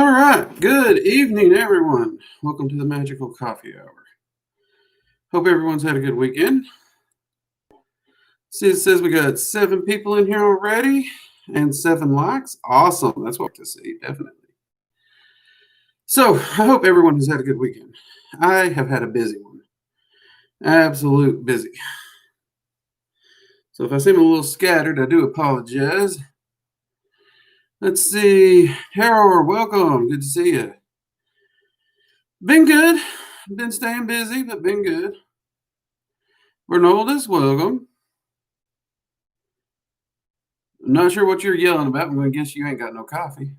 All right. Good evening, everyone. Welcome to the Magical Coffee Hour. Hope everyone's had a good weekend. See, it says we got 7 people in here already and 7 likes. Awesome. That's what to see, definitely. So, I hope everyone has had a good weekend. I have had a busy one. Absolute busy. So, if I seem a little scattered, I do apologize. Let's see. Harold, welcome. Good to see you. Been good. Been staying busy, but been good. Ronaldus, welcome. I'm not sure what you're yelling about. I'm going to guess you ain't got no coffee.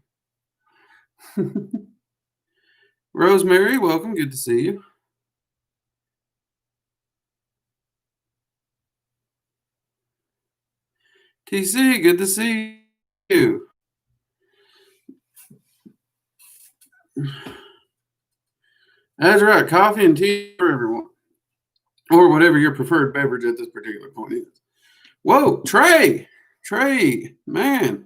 Rosemary, welcome. Good to see you. TC, good to see you. That's right. Coffee and tea for everyone. Or whatever your preferred beverage at this particular point is. Whoa, Trey, man.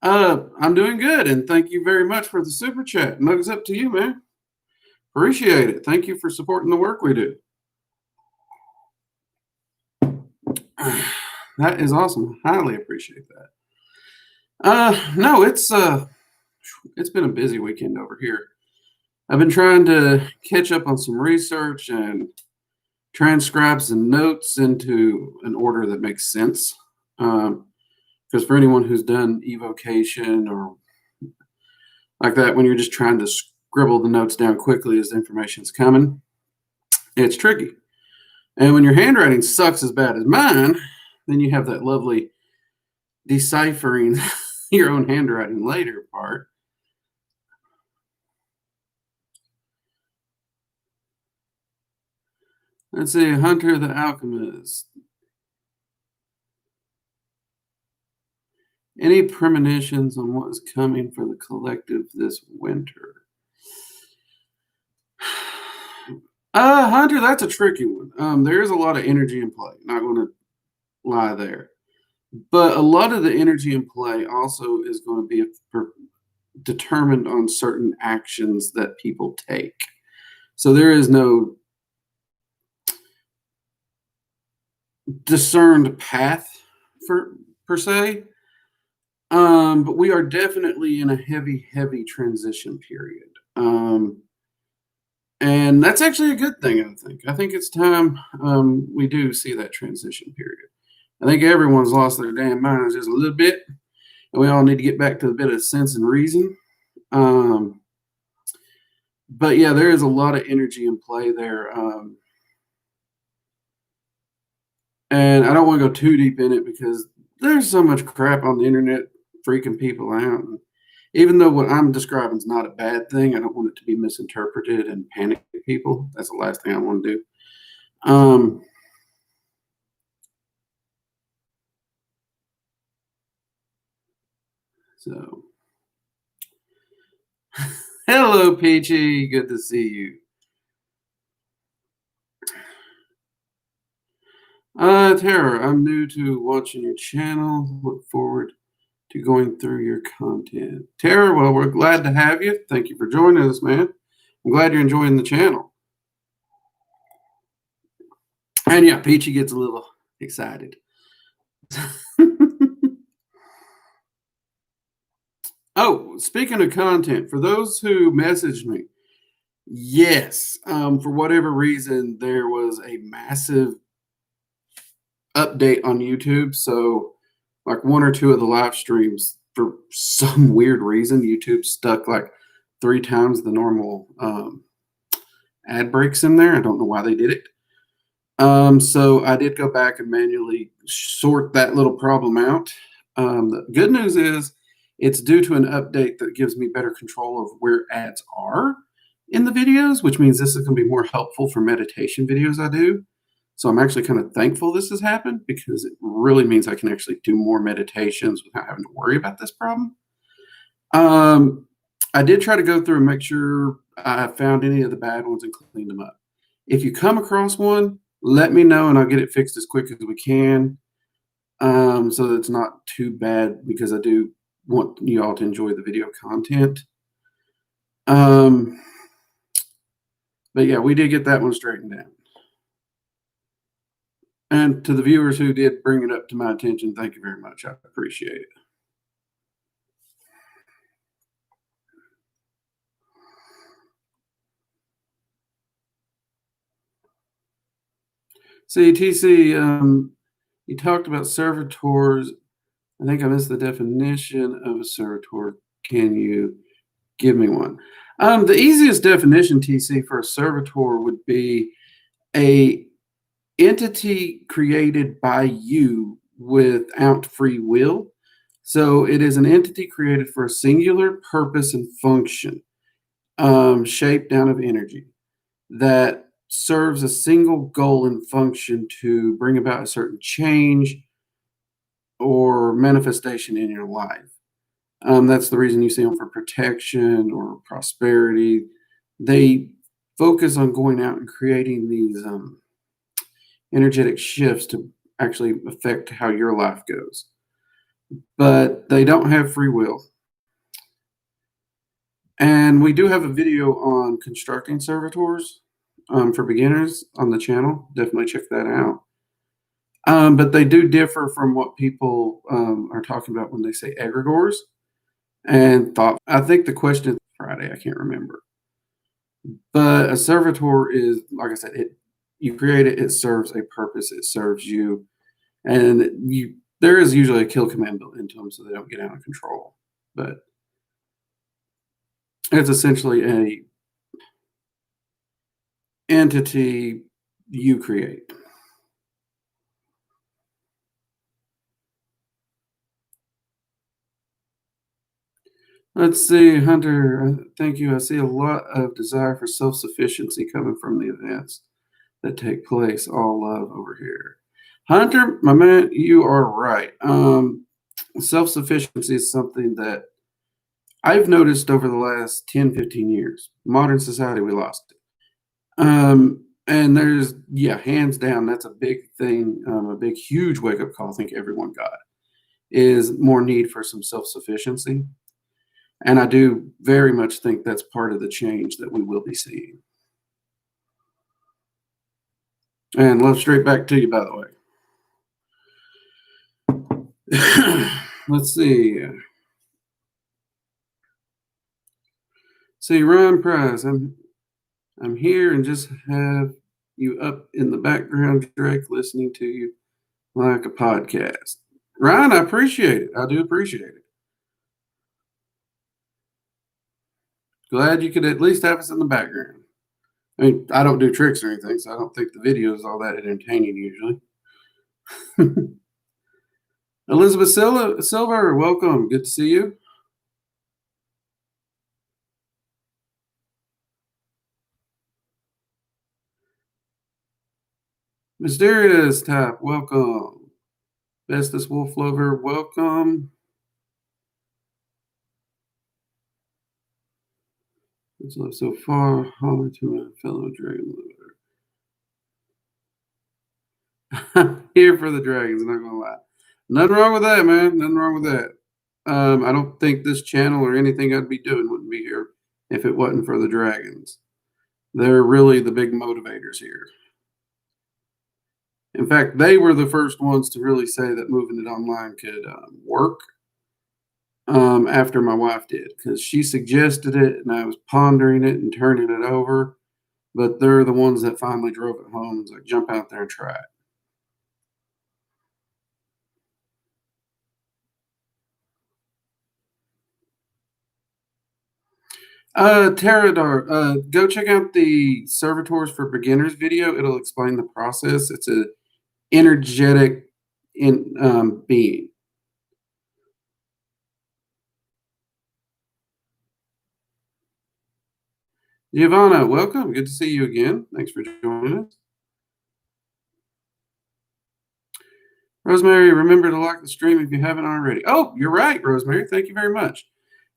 I'm doing good, and thank you very much for the super chat. Mugs up to you, man. Appreciate it. Thank you for supporting the work we do. That is awesome. Highly appreciate that. No, it's been a busy weekend over here. I've been trying to catch up on some research and transcribe some notes into an order that makes sense. Because for anyone who's done evocation or like that, when you're just trying to scribble the notes down quickly as the information's coming, it's tricky. And when your handwriting sucks as bad as mine, then you have that lovely deciphering your own handwriting later part. Let's see, Hunter the Alchemist. Any premonitions on what is coming for the collective this winter? Hunter, that's a tricky one. There is a lot of energy in play. Not going to lie there. But a lot of the energy in play also is going to be determined on certain actions that people take. So there is no discerned path per se. But we are definitely in a heavy transition period. And that's actually a good thing, I think. I think it's time we do see that transition period. I think everyone's lost their damn minds just a little bit, and we all need to get back to a bit of sense and reason. But yeah, there is a lot of energy in play there. And I don't want to go too deep in it because there's so much crap on the internet freaking people out. And even though what I'm describing is not a bad thing, I don't want it to be misinterpreted and panic people. That's the last thing I want to do. So, hello, Peachy. Good to see you. Tara, I'm new to watching your channel. Look forward to going through your content. Tara, well, we're glad to have you. Thank you for joining us, man. I'm glad you're enjoying the channel. And yeah, Peachy gets a little excited. Oh, speaking of content, for those who messaged me, yes, for whatever reason, there was a massive update on YouTube. So, like 1 or 2 of the live streams, for some weird reason, YouTube stuck like 3 times the normal ad breaks in there. I don't know why they did it. So I did go back and manually sort that little problem out. The good news is it's due to an update that gives me better control of where ads are in the videos, which means this is going to be more helpful for meditation videos I do. So I'm actually kind of thankful this has happened because it really means I can actually do more meditations without having to worry about this problem. I did try to go through and make sure I found any of the bad ones and cleaned them up. If you come across one, let me know and I'll get it fixed as quick as we can, so that it's not too bad, because I do want you all to enjoy the video content. But yeah, we did get that one straightened out. And to the viewers who did bring it up to my attention, thank you very much. I appreciate it. See, TC, you talked about servitors. I think I missed the definition of a servitor. Can you give me one? The easiest definition, TC, for a servitor would be a entity created by you without free will. So it is an entity created for a singular purpose and function, shaped out of energy, that serves a single goal and function to bring about a certain change or manifestation in your life. That's the reason you see them for protection or prosperity. They focus on going out and creating these energetic shifts to actually affect how your life goes. But they don't have free will. And we do have a video on constructing servitors for beginners on the channel. Definitely check that out. But they do differ from what people are talking about when they say egregores and thought. I think the question is Friday. I can't remember. But a servitor is, like I said, you create it. It serves a purpose. It serves you, and there is usually a kill command built into them so they don't get out of control. But it's essentially a entity you create. Let's see, Hunter, thank you. I see a lot of desire for self-sufficiency coming from the events that take place. All love over here. Hunter, my man, you are right. Self-sufficiency is something that I've noticed over the last 10, 15 years. Modern society, we lost it. And there's, yeah, hands down, that's a big thing, a big, huge wake-up call I think everyone got, is more need for some self-sufficiency. And I do very much think that's part of the change that we will be seeing. And love straight back to you, by the way. Let's see. See, Ron Price, I'm here and just have you up in the background, Drake, listening to you like a podcast. Ryan, I appreciate it. I do appreciate it. Glad you could at least have us in the background. I mean, I don't do tricks or anything, so I don't think the video is all that entertaining usually. Elizabeth Silver, welcome. Good to see you. Mysterious Type, welcome. Bestest Wolf Lover, welcome. Let's live so far. Holler to my fellow dragon lover. Here for the dragons, I'm not gonna lie. Nothing wrong with that, man. Nothing wrong with that. I don't think this channel or anything I'd be doing wouldn't be here if it wasn't for the dragons. They're really the big motivators here. In fact, they were the first ones to really say that moving it online could work after my wife did, because she suggested it and I was pondering it and turning it over. But they're the ones that finally drove it home and was like, jump out there and try it. Teradar, go check out the Servitors for Beginners video. It'll explain the process. It's a energetic being. Giovanna, welcome. Good to see you again. Thanks for joining us. Rosemary, remember to like the stream if you haven't already. Oh, you're right, Rosemary. Thank you very much.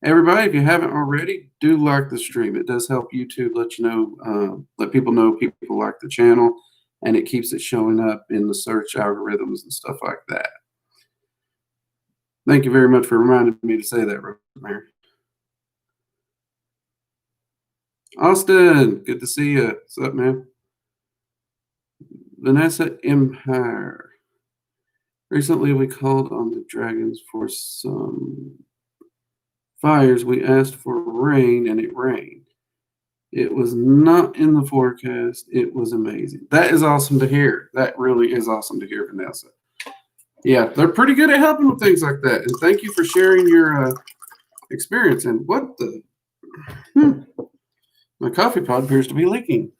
Everybody, if you haven't already, do like the stream. It does help YouTube let you know, let people know people like the channel, and it keeps it showing up in the search algorithms and stuff like that. Thank you very much for reminding me to say that, Rosemary. Austin, good to see you. What's up, man? Vanessa Empire. Recently, we called on the dragons for some fires. We asked for rain, and it rained. It was not in the forecast. It was amazing. That is awesome to hear. That really is awesome to hear, Vanessa. Yeah, they're pretty good at helping with things like that. And thank you for sharing your experience. And what the? My coffee pot appears to be leaking.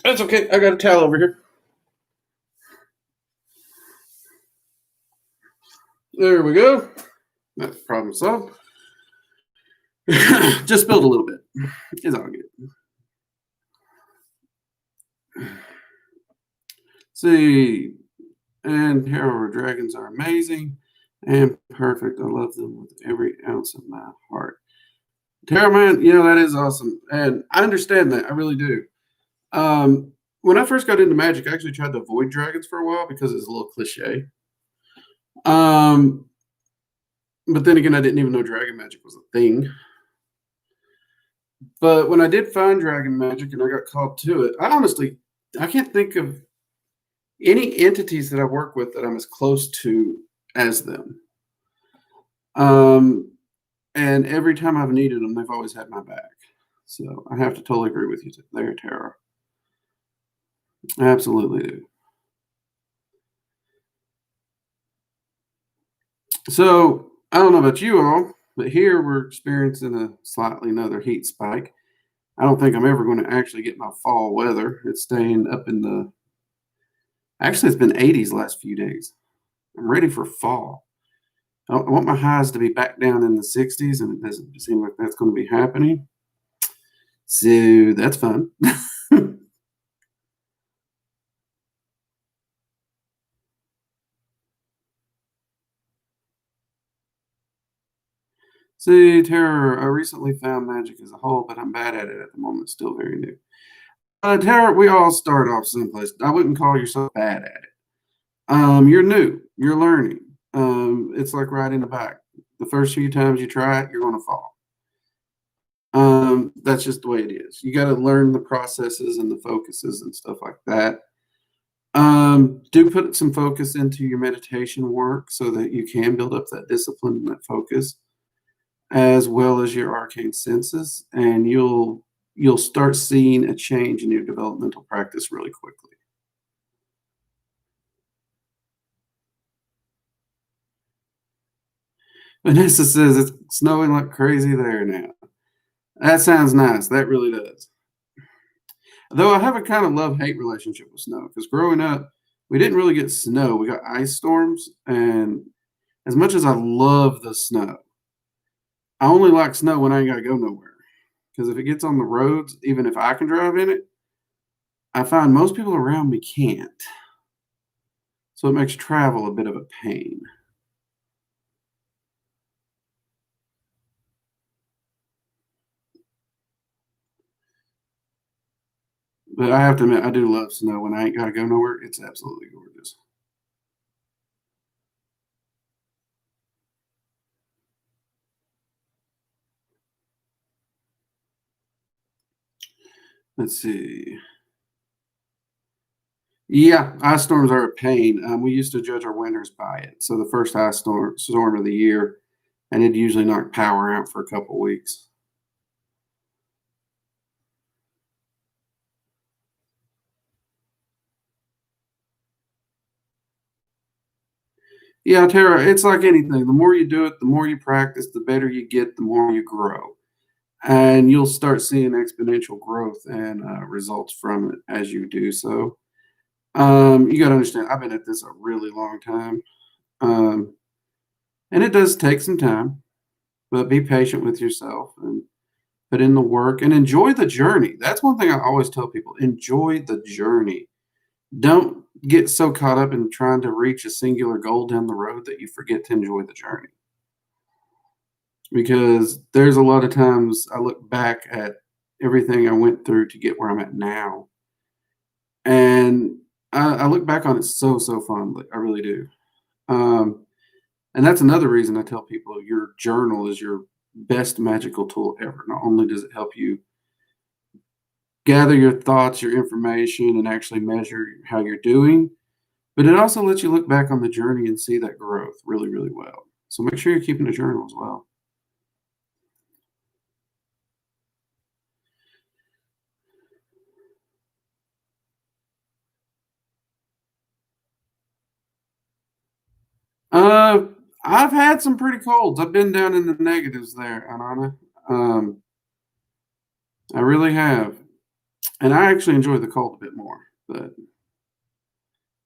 That's okay. I got a towel over here. There we go. That's problem solved. Just spilled a little bit. It's all good. See, and Terror Dragons are amazing and perfect. I love them with every ounce of my heart. Terror Man, that is awesome. And I understand that. I really do. When I first got into Magic, I actually tried to avoid dragons for a while because it's a little cliche. But then again, I didn't even know dragon magic was a thing. But when I did find dragon magic and I got called to it, I can't think of any entities that I work with that I'm as close to as them. And every time I've needed them, they've always had my back. So I have to totally agree with you there, Tara. I absolutely do. So I don't know about you all, but here we're experiencing a slightly another heat spike. I don't think I'm ever going to actually get my fall weather. It's staying up in the. Actually, it's been 80s last few days. I'm ready for fall. I want my highs to be back down in the 60s, and it doesn't seem like that's going to be happening. So that's fun. See, Tara, I recently found magic as a whole, but I'm bad at it at the moment. Still very new. Tara, we all start off someplace. I wouldn't call yourself bad at it. You're new. You're learning. It's like riding a bike. The first few times you try it, you're going to fall. That's just the way it is. You got to learn the processes and the focuses and stuff like that. Do put some focus into your meditation work so that you can build up that discipline and that focus, as well as your arcane senses, and you'll start seeing a change in your developmental practice really quickly. Vanessa says it's snowing like crazy there now. That sounds nice. That really does. Though I have a kind of love-hate relationship with snow because growing up, we didn't really get snow. We got ice storms, and as much as I love the snow, I only like snow when I ain't got to go nowhere. Because if it gets on the roads, even if I can drive in it, I find most people around me can't. So it makes travel a bit of a pain. But I have to admit, I do love snow when I ain't got to go nowhere. It's absolutely gorgeous. Let's see. Yeah, ice storms are a pain. We used to judge our winters by it. So the first storm of the year, and it'd usually knock power out for a couple weeks. Yeah, Tara, it's like anything. The more you do it, the more you practice, the better you get, the more you grow. And you'll start seeing exponential growth and results from it as you do so. You got to understand, I've been at this a really long time. Um, and it does take some time, but be patient with yourself and put in the work and enjoy the journey. That's one thing I always tell people, enjoy the journey. Don't get so caught up in trying to reach a singular goal down the road that you forget to enjoy the journey. Because there's a lot of times I look back at everything I went through to get where I'm at now. And I look back on it so fondly. I really do. And that's another reason I tell people your journal is your best magical tool ever. Not only does it help you gather your thoughts, your information, and actually measure how you're doing, but it also lets you look back on the journey and see that growth really, really well. So make sure you're keeping a journal as well. Uh, I've had some pretty colds. I've been down in the negatives there, Anana. I really have. And I actually enjoy the cold a bit more, but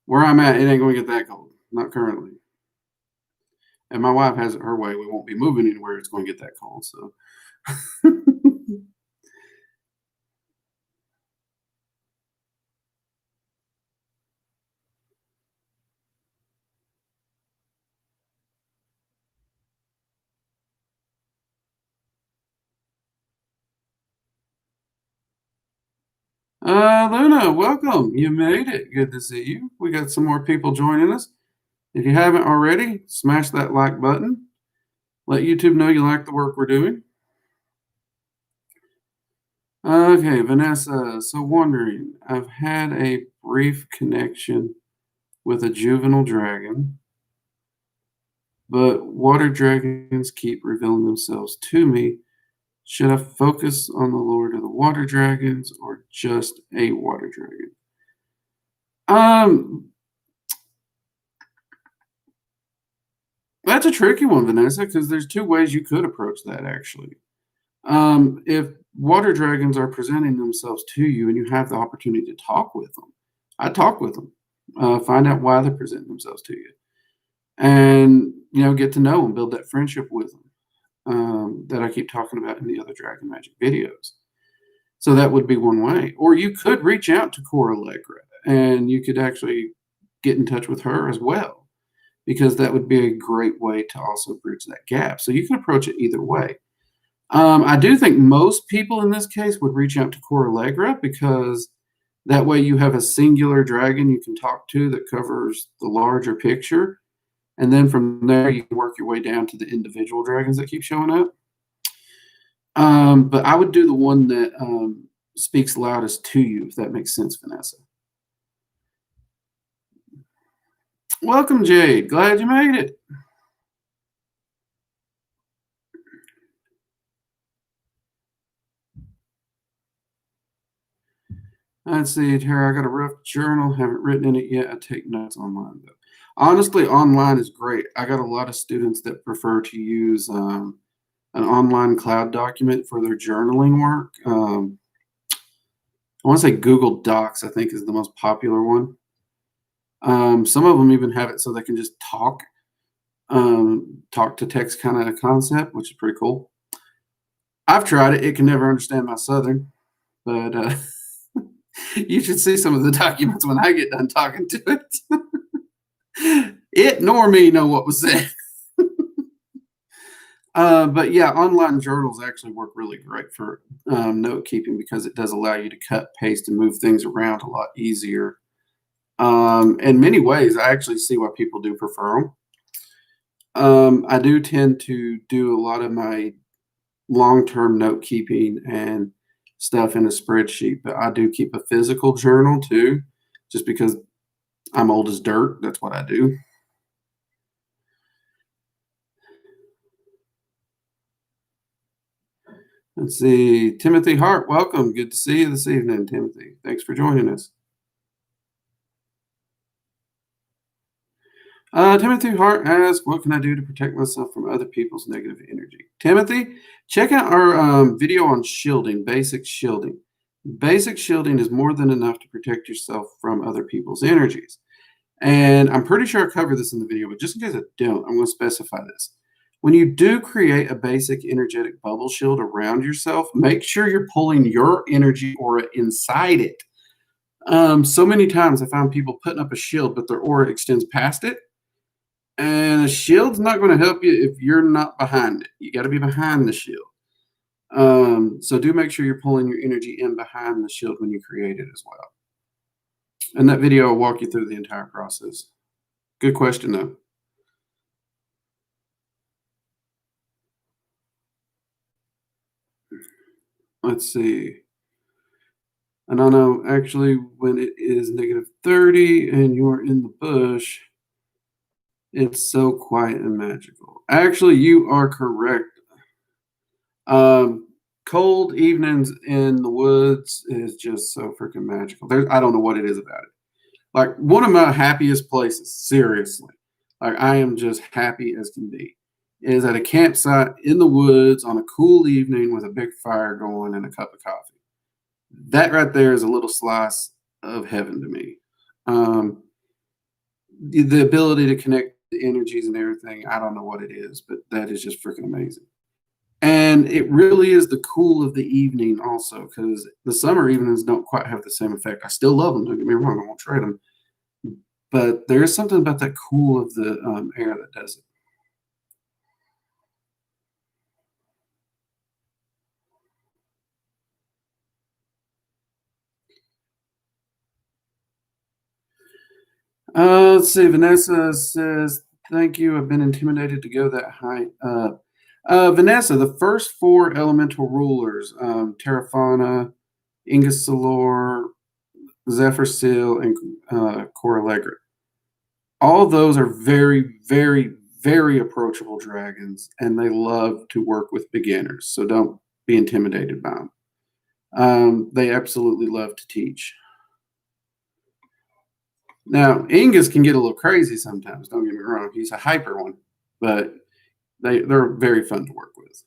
where I'm at, it ain't gonna get that cold. Not currently. And my wife has it her way. We won't be moving anywhere it's going to get that cold. So, Luna, welcome. You made it. Good to see you. We got some more people joining us. If you haven't already, smash that like button. Let YouTube know you like the work we're doing. Okay, Vanessa. So, wondering, I've had a brief connection with a juvenile dragon, but water dragons keep revealing themselves to me. Should I focus on the Lord of the Water Dragons or just a water dragon? Um, that's a tricky one, Vanessa, because there's two ways you could approach that actually. If water dragons are presenting themselves to you and you have the opportunity to talk with them, I talk with them, find out why they're presenting themselves to you, and get to know and build that friendship with them that I keep talking about in the other Dragon Magic videos. So that would be one way. Or you could reach out to Cora Allegra and you could actually get in touch with her as well, because that would be a great way to also bridge that gap. So you can approach it either way. I do think most people in this case would reach out to Cora Allegra, because that way you have a singular dragon you can talk to that covers the larger picture. And then from there, you can work your way down to the individual dragons that keep showing up. But I would do the one that speaks loudest to you, if that makes sense, Vanessa. Welcome, Jade. Glad you made it. Let's see, Tara. I got a rough journal. Haven't written in it yet. I take notes online, though. Honestly, online is great. I got a lot of students that prefer to use an online cloud document for their journaling work. I want to say Google Docs, I think, is the most popular one. Some of them even have it so they can just talk to text kind of concept, which is pretty cool. I've tried it. It can never understand my Southern, but you should see some of the documents when I get done talking to it. It nor me know what was said. But yeah, online journals actually work really great for note keeping, because it does allow you to cut, paste, and move things around a lot easier. In many ways, I actually see why people do prefer them. I do tend to do a lot of my long-term note keeping and stuff in a spreadsheet, but I do keep a physical journal too, just because I'm old as dirt. That's what I do. Let's see. Timothy Hart, welcome. Good to see you this evening, Timothy. Thanks for joining us. Timothy Hart asks, what can I do to protect myself from other people's negative energy? Timothy, check out our video on shielding, basic shielding. Basic shielding is more than enough to protect yourself from other people's energies. And I'm pretty sure I covered this in the video, but just in case I don't, I'm going to specify this. When you do create a basic energetic bubble shield around yourself, make sure you're pulling your energy aura inside it. So many times I found people putting up a shield, but their aura extends past it. And a shield's not going to help you if you're not behind it. You got to be behind the shield. So do make sure you're pulling your energy in behind the shield when you create it as well. And that video will walk you through the entire process. Good question, though. Let's see. And I know actually when it is -30 and you're in the bush, it's so quiet and magical. Actually, you are correct. Um, Cold evenings in the woods is just so freaking magical. I don't know what it is about it. Like one of my happiest places, seriously. Like I am just happy as can be. Is at a campsite in the woods on a cool evening with a big fire going and a cup of coffee. That right there is a little slice of heaven to me. Um, the ability to connect the energies and everything, I don't know what it is, but that is just freaking amazing. And it really is the cool of the evening also, because the summer evenings don't quite have the same effect. I still love them, don't get me wrong, I won't trade them, but there is something about that cool of the, air that does it. Let's see, Vanessa says, "Thank you, I've been intimidated to go that high up." Vanessa, the first 4 elemental rulers, Terrafauna, Ingersoll, Zephyr and, Coralegra. All those are very, very, very approachable dragons, and they love to work with beginners, so don't be intimidated by them. They absolutely love to teach. Now, Ingus can get a little crazy sometimes, don't get me wrong. He's a hyper one, but they're very fun to work with.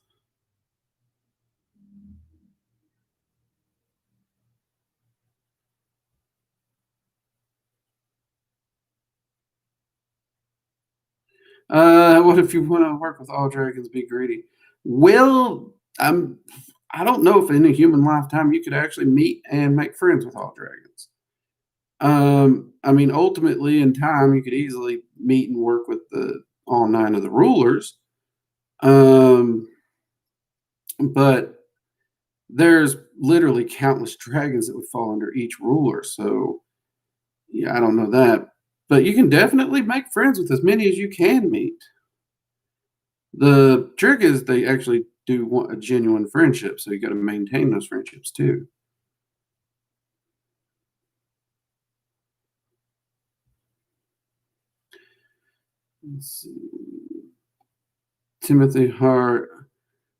What if you want to work with all dragons, be greedy? Well, I don't know if in a human lifetime you could actually meet and make friends with all dragons. I mean, ultimately, in time, you could easily meet and work with the all 9 of the rulers. Um, but there's literally countless dragons that would fall under each ruler. So, yeah, I don't know that. But you can definitely make friends with as many as you can meet. The trick is they actually do want a genuine friendship, so you got to maintain those friendships too. Let's see. Timothy Hart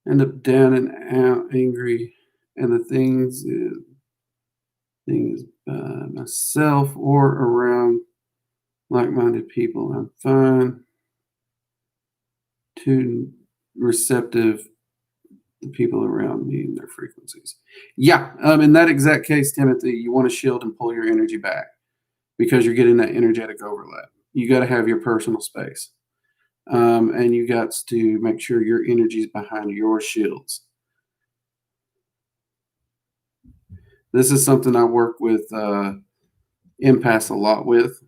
end up down and out, angry, and the things by myself or around like-minded people. I'm fine, too receptive to people around me and their frequencies. Yeah, in that exact case, Timothy, you want to shield and pull your energy back because you're getting that energetic overlap. You got to have your personal space. And you got to make sure your energy is behind your shields. This is something I work with empaths a lot with.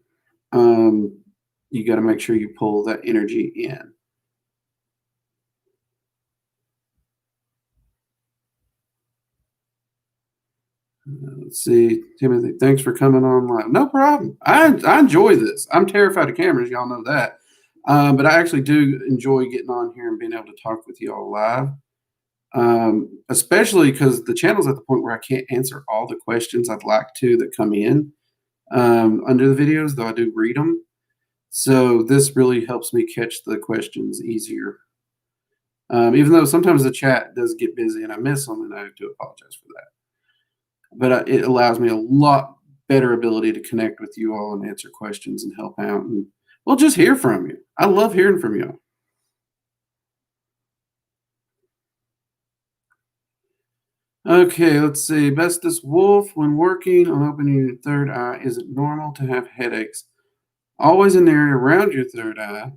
You got to make sure you pull that energy in. Let's see, Timothy, thanks for coming on live. No problem. I enjoy this. I'm terrified of cameras, y'all know that. But I actually do enjoy getting on here and being able to talk with you all live. Especially because the channel's at the point where I can't answer all the questions I'd like to that come in under the videos, though I do read them. So this really helps me catch the questions easier. Even though sometimes the chat does get busy and I miss them, and I do apologize for that. But it allows me a lot better ability to connect with you all and answer questions and help out and well, just hear from you. I love hearing from you. Okay, let's see. Bestest Wolf, when working on opening your third eye, is it normal to have headaches? Always in the area around your third eye.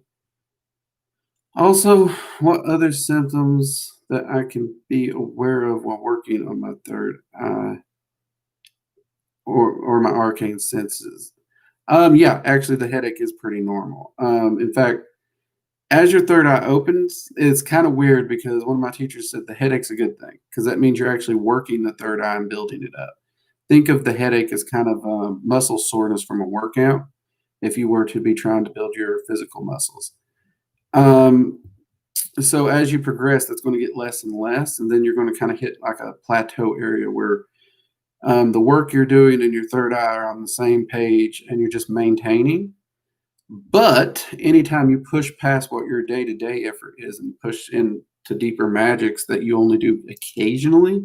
Also, what other symptoms that I can be aware of while working on my third eye or my arcane senses? Yeah, actually, the headache is pretty normal. In fact, as your third eye opens, it's kind of weird because one of my teachers said the headache's a good thing because that means you're actually working the third eye and building it up. Think of the headache as kind of muscle soreness from a workout if you were to be trying to build your physical muscles. Um, So as you progress, that's going to get less and less, and then you're going to kind of hit like a plateau area where the work you're doing and your third eye are on the same page, and you're just maintaining. But anytime you push past what your day-to-day effort is and push into deeper magics that you only do occasionally,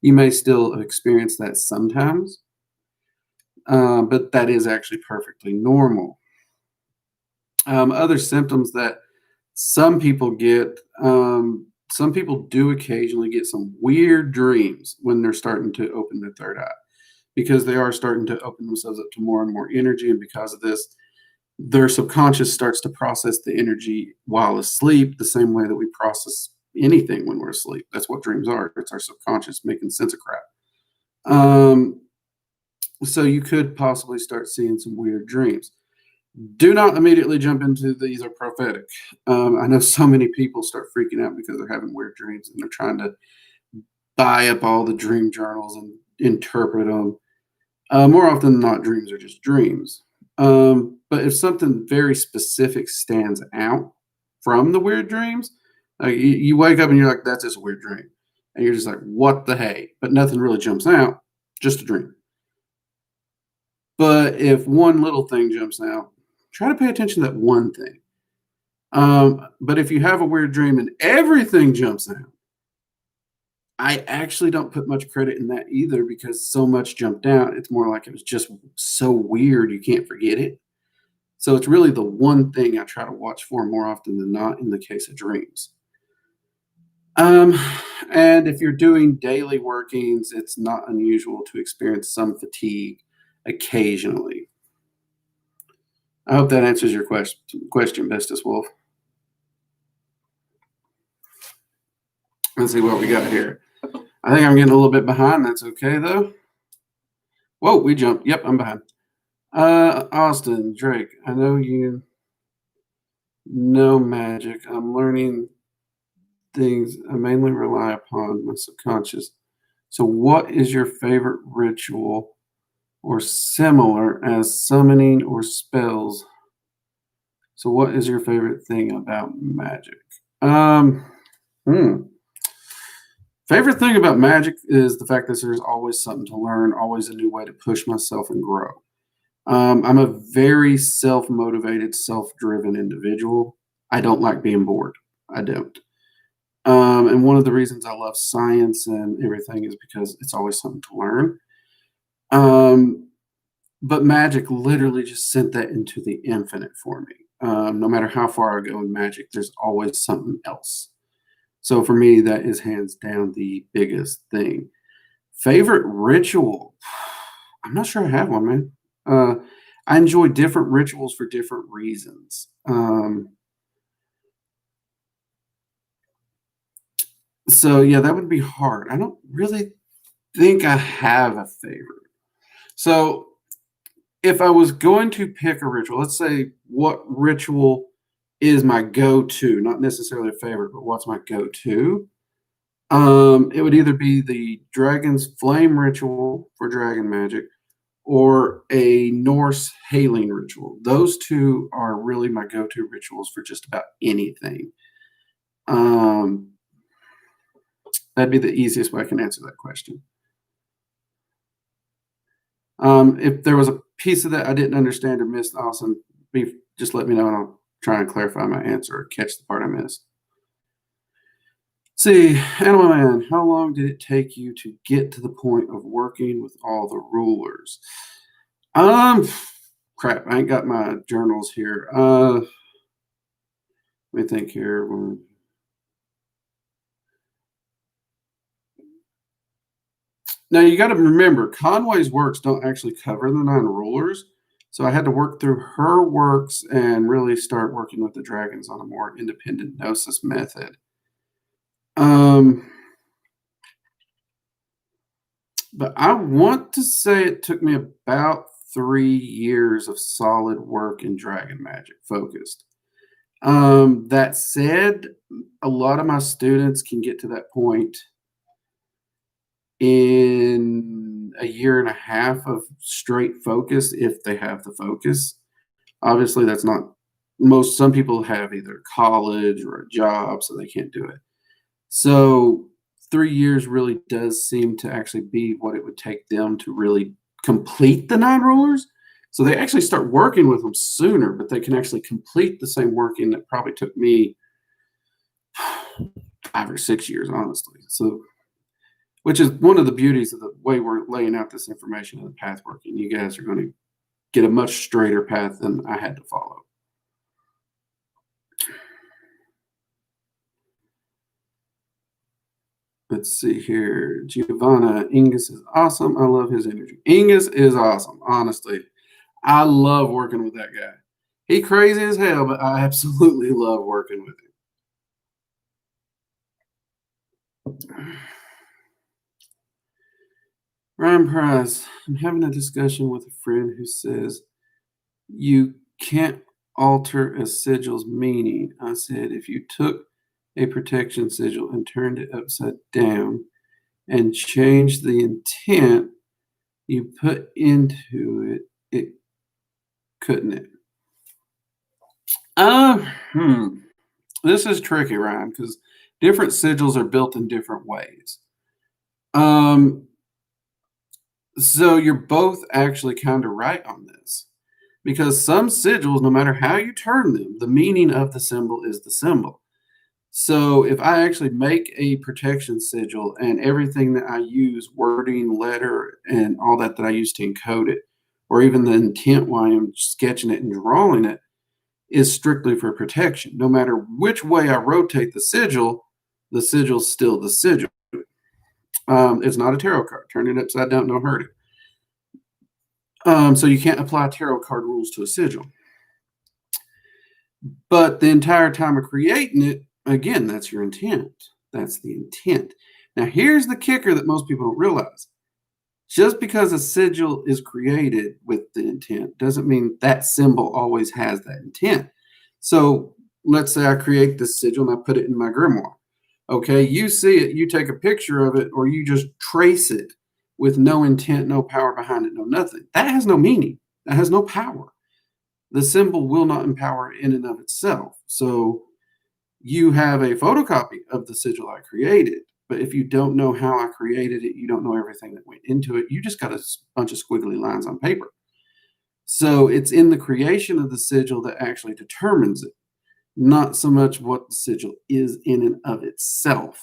you may still experience that sometimes. But that is actually perfectly normal. Other symptoms that some people get, some people do occasionally get some weird dreams when they're starting to open their third eye, because they are starting to open themselves up to more and more energy. And because of this, their subconscious starts to process the energy while asleep, the same way that we process anything when we're asleep. That's what dreams are. It's our subconscious making sense of crap. So you could possibly start seeing some weird dreams. Do not immediately jump into these are prophetic. I know so many people start freaking out because they're having weird dreams and they're trying to buy up all the dream journals and interpret them. More often than not, dreams are just dreams. But if something very specific stands out from the weird dreams, like you wake up and you're like, that's just a weird dream. And you're just like, what the hey? But nothing really jumps out, just a dream. But if one little thing jumps out, try to pay attention to that one thing. But if you have a weird dream and everything jumps out, I actually don't put much credit in that either, because so much jumped out. It's more like it was just so weird you can't forget it. So it's really the one thing I try to watch for more often than not in the case of dreams. And if you're doing daily workings, it's not unusual to experience some fatigue occasionally. I hope that answers your question, Bestest Wolf. Let's see what we got here. I think I'm getting a little bit behind. That's okay, though. Whoa, we jumped. Yep, I'm behind. Austin, Drake, I know you know Magick. I'm learning things I mainly rely upon my subconscious. So what is your favorite ritual or similar as summoning or spells? So what is your favorite thing about Magick? Favorite thing about Magick is the fact that there's always something to learn, always a new way to push myself and grow. I'm a very self-motivated, self-driven individual. I don't like being bored. I don't. And one of the reasons I love science and everything is because it's always something to learn. But Magick literally just sent that into the infinite for me. No matter how far I go in Magick, there's always something else. So for me, that is hands down the biggest thing. Favorite ritual? I'm not sure I have one, man. I enjoy different rituals for different reasons. So yeah, that would be hard. I don't really think I have a favorite. So if I was going to pick a ritual, let's say what ritual is my go-to, not necessarily a favorite, but what's my go-to? It would either be the Dragon's Flame ritual for dragon magic or a Norse hailing ritual. Those two are really my go-to rituals for just about anything. That'd be the easiest way I can answer that question. If there was a piece of that I didn't understand or missed, awesome. Just let me know and I'll try and clarify my answer or catch the part I missed. See, Animal Man, how long did it take you to get to the point of working with all the rulers? Crap, I ain't got my journals here. Let me think here. Now you got to remember, Conway's works don't actually cover the 9 rulers. So I had to work through her works and really start working with the dragons on a more independent gnosis method. But I want to say it took me about 3 years of solid work in dragon magic focused. That said, a lot of my students can get to that point in a year and a half of straight focus if they have the focus. Obviously, that's not some people have either college or a job, so they can't do it. So 3 years really does seem to actually be what it would take them to really complete the nine rulers. So they actually start working with them sooner, but they can actually complete the same working that probably took me 5 or 6 years, honestly. So, which is one of the beauties of the way we're laying out this information in the path working. You guys are going to get a much straighter path than I had to follow. Let's see here. Giovanna, Ingus is awesome. I love his energy. Ingus is awesome, honestly. I love working with that guy. He crazy as hell, but I absolutely love working with him. Ryan Price, I'm having a discussion with a friend who says you can't alter a sigil's meaning. I said if you took a protection sigil and turned it upside down and changed the intent you put into it, it couldn't it? Uh, hmm. This is tricky, Ryan, because different sigils are built in different ways. So you're both actually kind of right on this. Because some sigils, no matter how you turn them, the meaning of the symbol is the symbol. So if I actually make a protection sigil and everything that I use, wording, letter, and all that I use to encode it, or even the intent while I'm sketching it and drawing it, is strictly for protection. No matter which way I rotate the sigil's still the sigil. It's not a tarot card. Turn it upside down, don't hurt it. So you can't apply tarot card rules to a sigil. But the entire time of creating it, again, that's your intent. That's the intent. Now, here's the kicker that most people don't realize. Just because a sigil is created with the intent doesn't mean that symbol always has that intent. So let's say I create this sigil and I put it in my grimoire. Okay, you see it, you take a picture of it, or you just trace it with no intent, no power behind it, no nothing. That has no meaning. That has no power. The symbol will not empower in and of itself. So you have a photocopy of the sigil I created, but if you don't know how I created it, you don't know everything that went into it, you just got a bunch of squiggly lines on paper. So it's in the creation of the sigil that actually determines it, not so much what the sigil is in and of itself.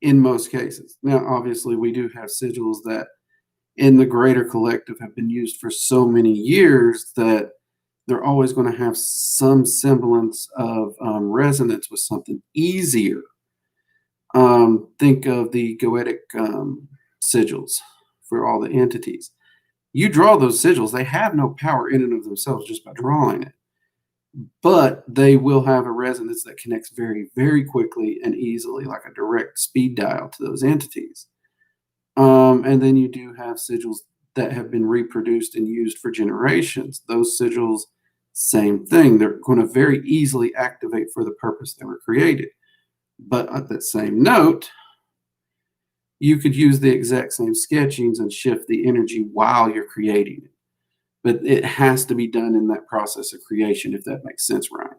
In most cases. Now, obviously, we do have sigils that in the greater collective have been used for so many years that they're always going to have some semblance of resonance with something easier. Think of the goetic sigils for all the entities. You draw those sigils, they have no power in and of themselves just by drawing it. But they will have a resonance that connects very, very quickly and easily, like a direct speed dial to those entities. And then you do have sigils that have been reproduced and used for generations. Those sigils, same thing. They're going to very easily activate for the purpose they were created. But at that same note, you could use the exact same sketchings and shift the energy while you're creating it. But it has to be done in that process of creation, if that makes sense, Ryan.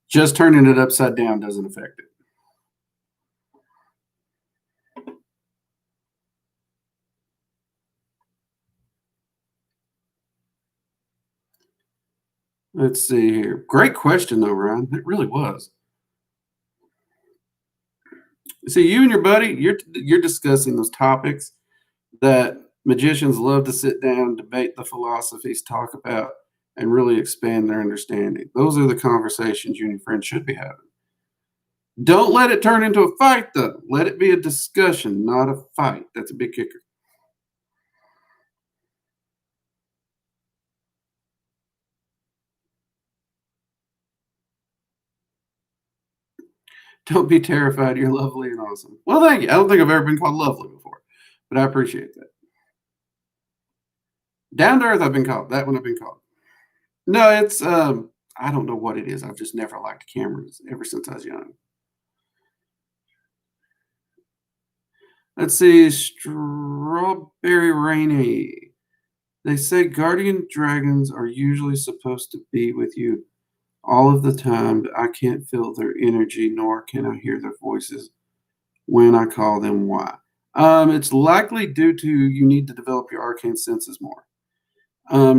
Just turning it upside down doesn't affect it. Let's see here. Great question, though, Ryan. It really was. See, you and your buddy, you're discussing those topics that magicians love to sit down, debate the philosophies, talk about, and really expand their understanding. Those are the conversations you and your friends should be having. Don't let it turn into a fight, though. Let it be a discussion, not a fight. That's a big kicker. Don't be terrified. You're lovely and awesome. Well, thank you. I don't think I've ever been called lovely before, but I appreciate that. Down to earth, I've been called. That one I've been called. No, it's I don't know what it is. I've just never liked cameras ever since I was young. Let's see, Strawberry Rainy. They say guardian dragons are usually supposed to be with you all of the time, but I can't feel their energy, nor can I hear their voices when I call them. Why? It's likely due to you need to develop your arcane senses more.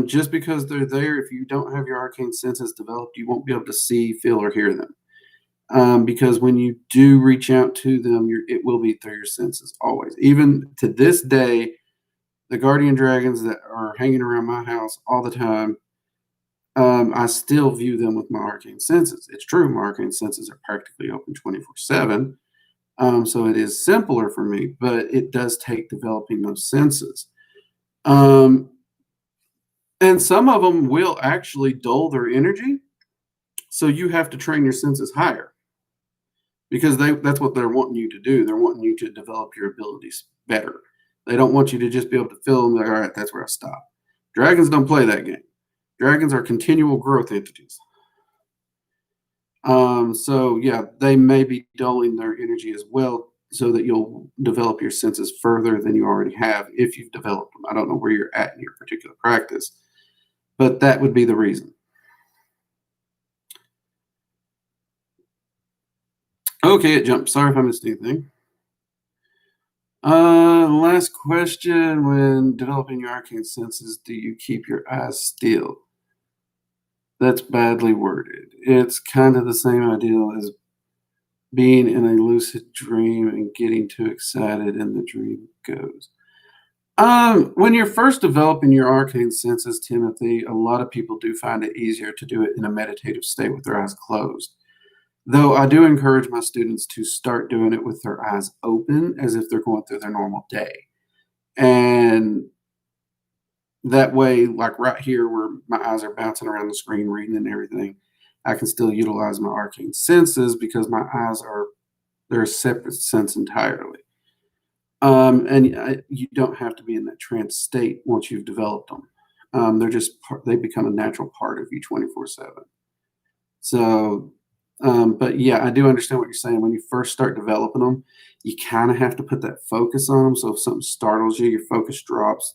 Just because they're there, if you don't have your arcane senses developed, you won't be able to see, feel, or hear them. Because when you do reach out to them, it will be through your senses always. Even to this day, the guardian dragons that are hanging around my house all the time, I still view them with my arcane senses. It's true, my arcane senses are practically open 24/7. So it is simpler for me, but it does take developing those senses. Um, and some of them will actually dull their energy. So you have to train your senses higher because that's what they're wanting you to do. They're wanting you to develop your abilities better. They don't want you to just be able to feel them like, all right, that's where I stop. Dragons don't play that game. Dragons are continual growth entities. So yeah, they may be dulling their energy as well so that you'll develop your senses further than you already have if you've developed them. I don't know where you're at in your particular practice, but that would be the reason. Okay, it jumped. Sorry if I missed anything. Last question. When developing your arcane senses, do you keep your eyes still? That's badly worded. It's kind of the same idea as being in a lucid dream and getting too excited and the dream goes. When you're first developing your arcane senses, Timothy, a lot of people do find it easier to do it in a meditative state with their eyes closed. Though I do encourage my students to start doing it with their eyes open as if they're going through their normal day. And that way, like right here where my eyes are bouncing around the screen reading and everything, I can still utilize my arcane senses because my eyes are they're a separate sense entirely. And you don't have to be in that trance state once you've developed them. They're just they become a natural part of you 24/7. So, but yeah, I do understand what you're saying. When you first start developing them, you kind of have to put that focus on them. So if something startles you, your focus drops,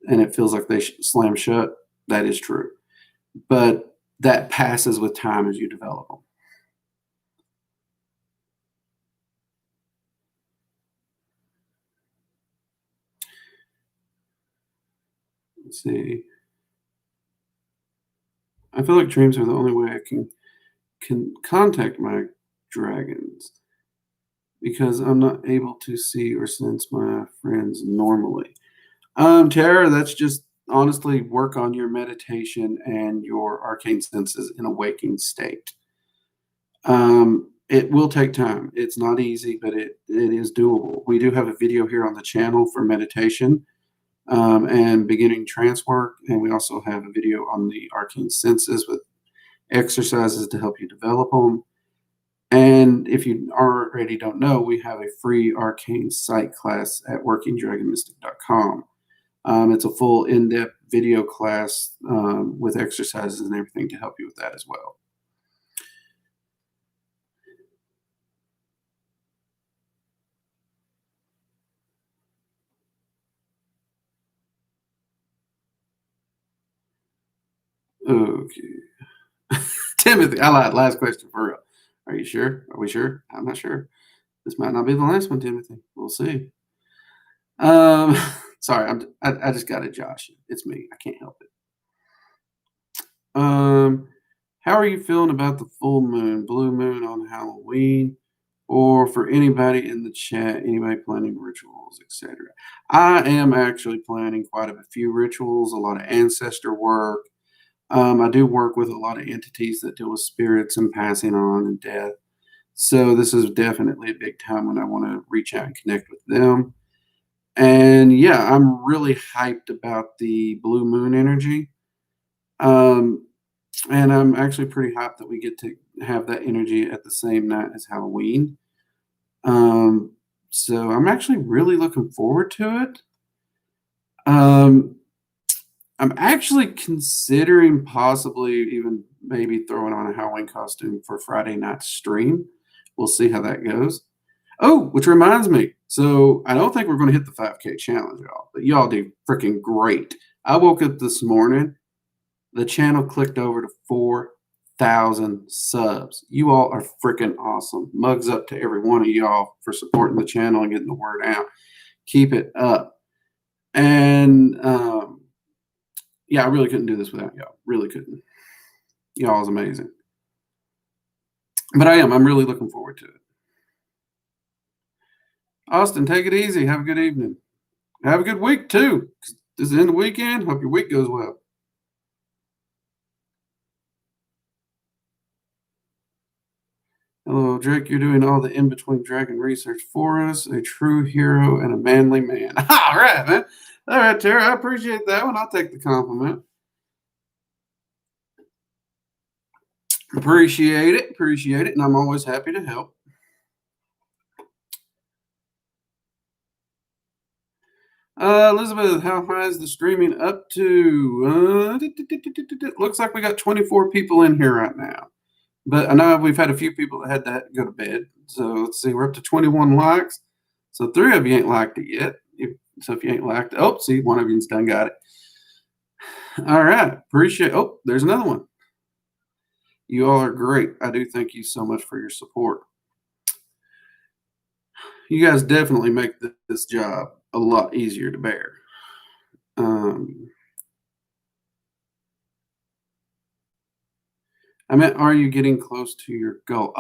and it feels like they slam shut. That is true, but that passes with time as you develop them. Let's see. I feel like dreams are the only way I can contact my dragons because I'm not able to see or sense my friends normally. Tara, that's just honestly work on your meditation and your arcane senses in a waking state. It will take time. It's not easy, but it is doable. We do have a video here on the channel for meditation and beginning trance work, and we also have a video on the arcane senses with exercises to help you develop them. And if you already don't know, we have a free arcane sight class at workingdragonmystic.com. It's a full in-depth video class with exercises and everything to help you with that as well. Okay. Timothy, I lied. Last question for real. Are you sure? Are we sure? I'm not sure. This might not be the last one, Timothy. We'll see. Um, sorry, I just got to Josh. It's me. I can't help it. Um, how are you feeling about the full moon, blue moon on Halloween, or for anybody in the chat, anybody planning rituals, etc.? I am actually planning quite a few rituals, a lot of ancestor work. I do work with a lot of entities that deal with spirits and passing on and death. So this is definitely a big time when I want to reach out and connect with them. And yeah, I'm really hyped about the blue moon energy. Um, and I'm actually pretty hyped that we get to have that energy at the same night as Halloween. Um, so I'm actually really looking forward to it. Um, I'm actually considering possibly even maybe throwing on a Halloween costume for Friday night stream. We'll see how that goes. Oh, which reminds me. So I don't think we're going to hit the 5K challenge, y'all, but y'all do freaking great. I woke up this morning, the channel clicked over to 4,000 subs. You all are freaking awesome. Mugs up to every one of y'all for supporting the channel and getting the word out. Keep it up. And yeah, I really couldn't do this without y'all. Really couldn't. Y'all is amazing. But I'm really looking forward to it. Austin, take it easy. Have a good evening. Have a good week, too. This is the end of the weekend. Hope your week goes well. Hello, Drake. You're doing all the in-between dragon research for us. A true hero and a manly man. All right, man. All right, Tara. I appreciate that one. I'll take the compliment. Appreciate it. Appreciate it. And I'm always happy to help. Elizabeth, how high is the streaming up to? Looks like we got 24 people in here right now. But I know we've had a few people that had to go to bed. So let's see, we're up to 21 likes. So 3 of you ain't liked it yet. So if you ain't liked it, oh, see, one of you's done got it. All right. Appreciate it. Oh, there's another one. You all are great. I do thank you so much for your support. You guys definitely make this job a lot easier to bear. I meant, are you getting close to your goal?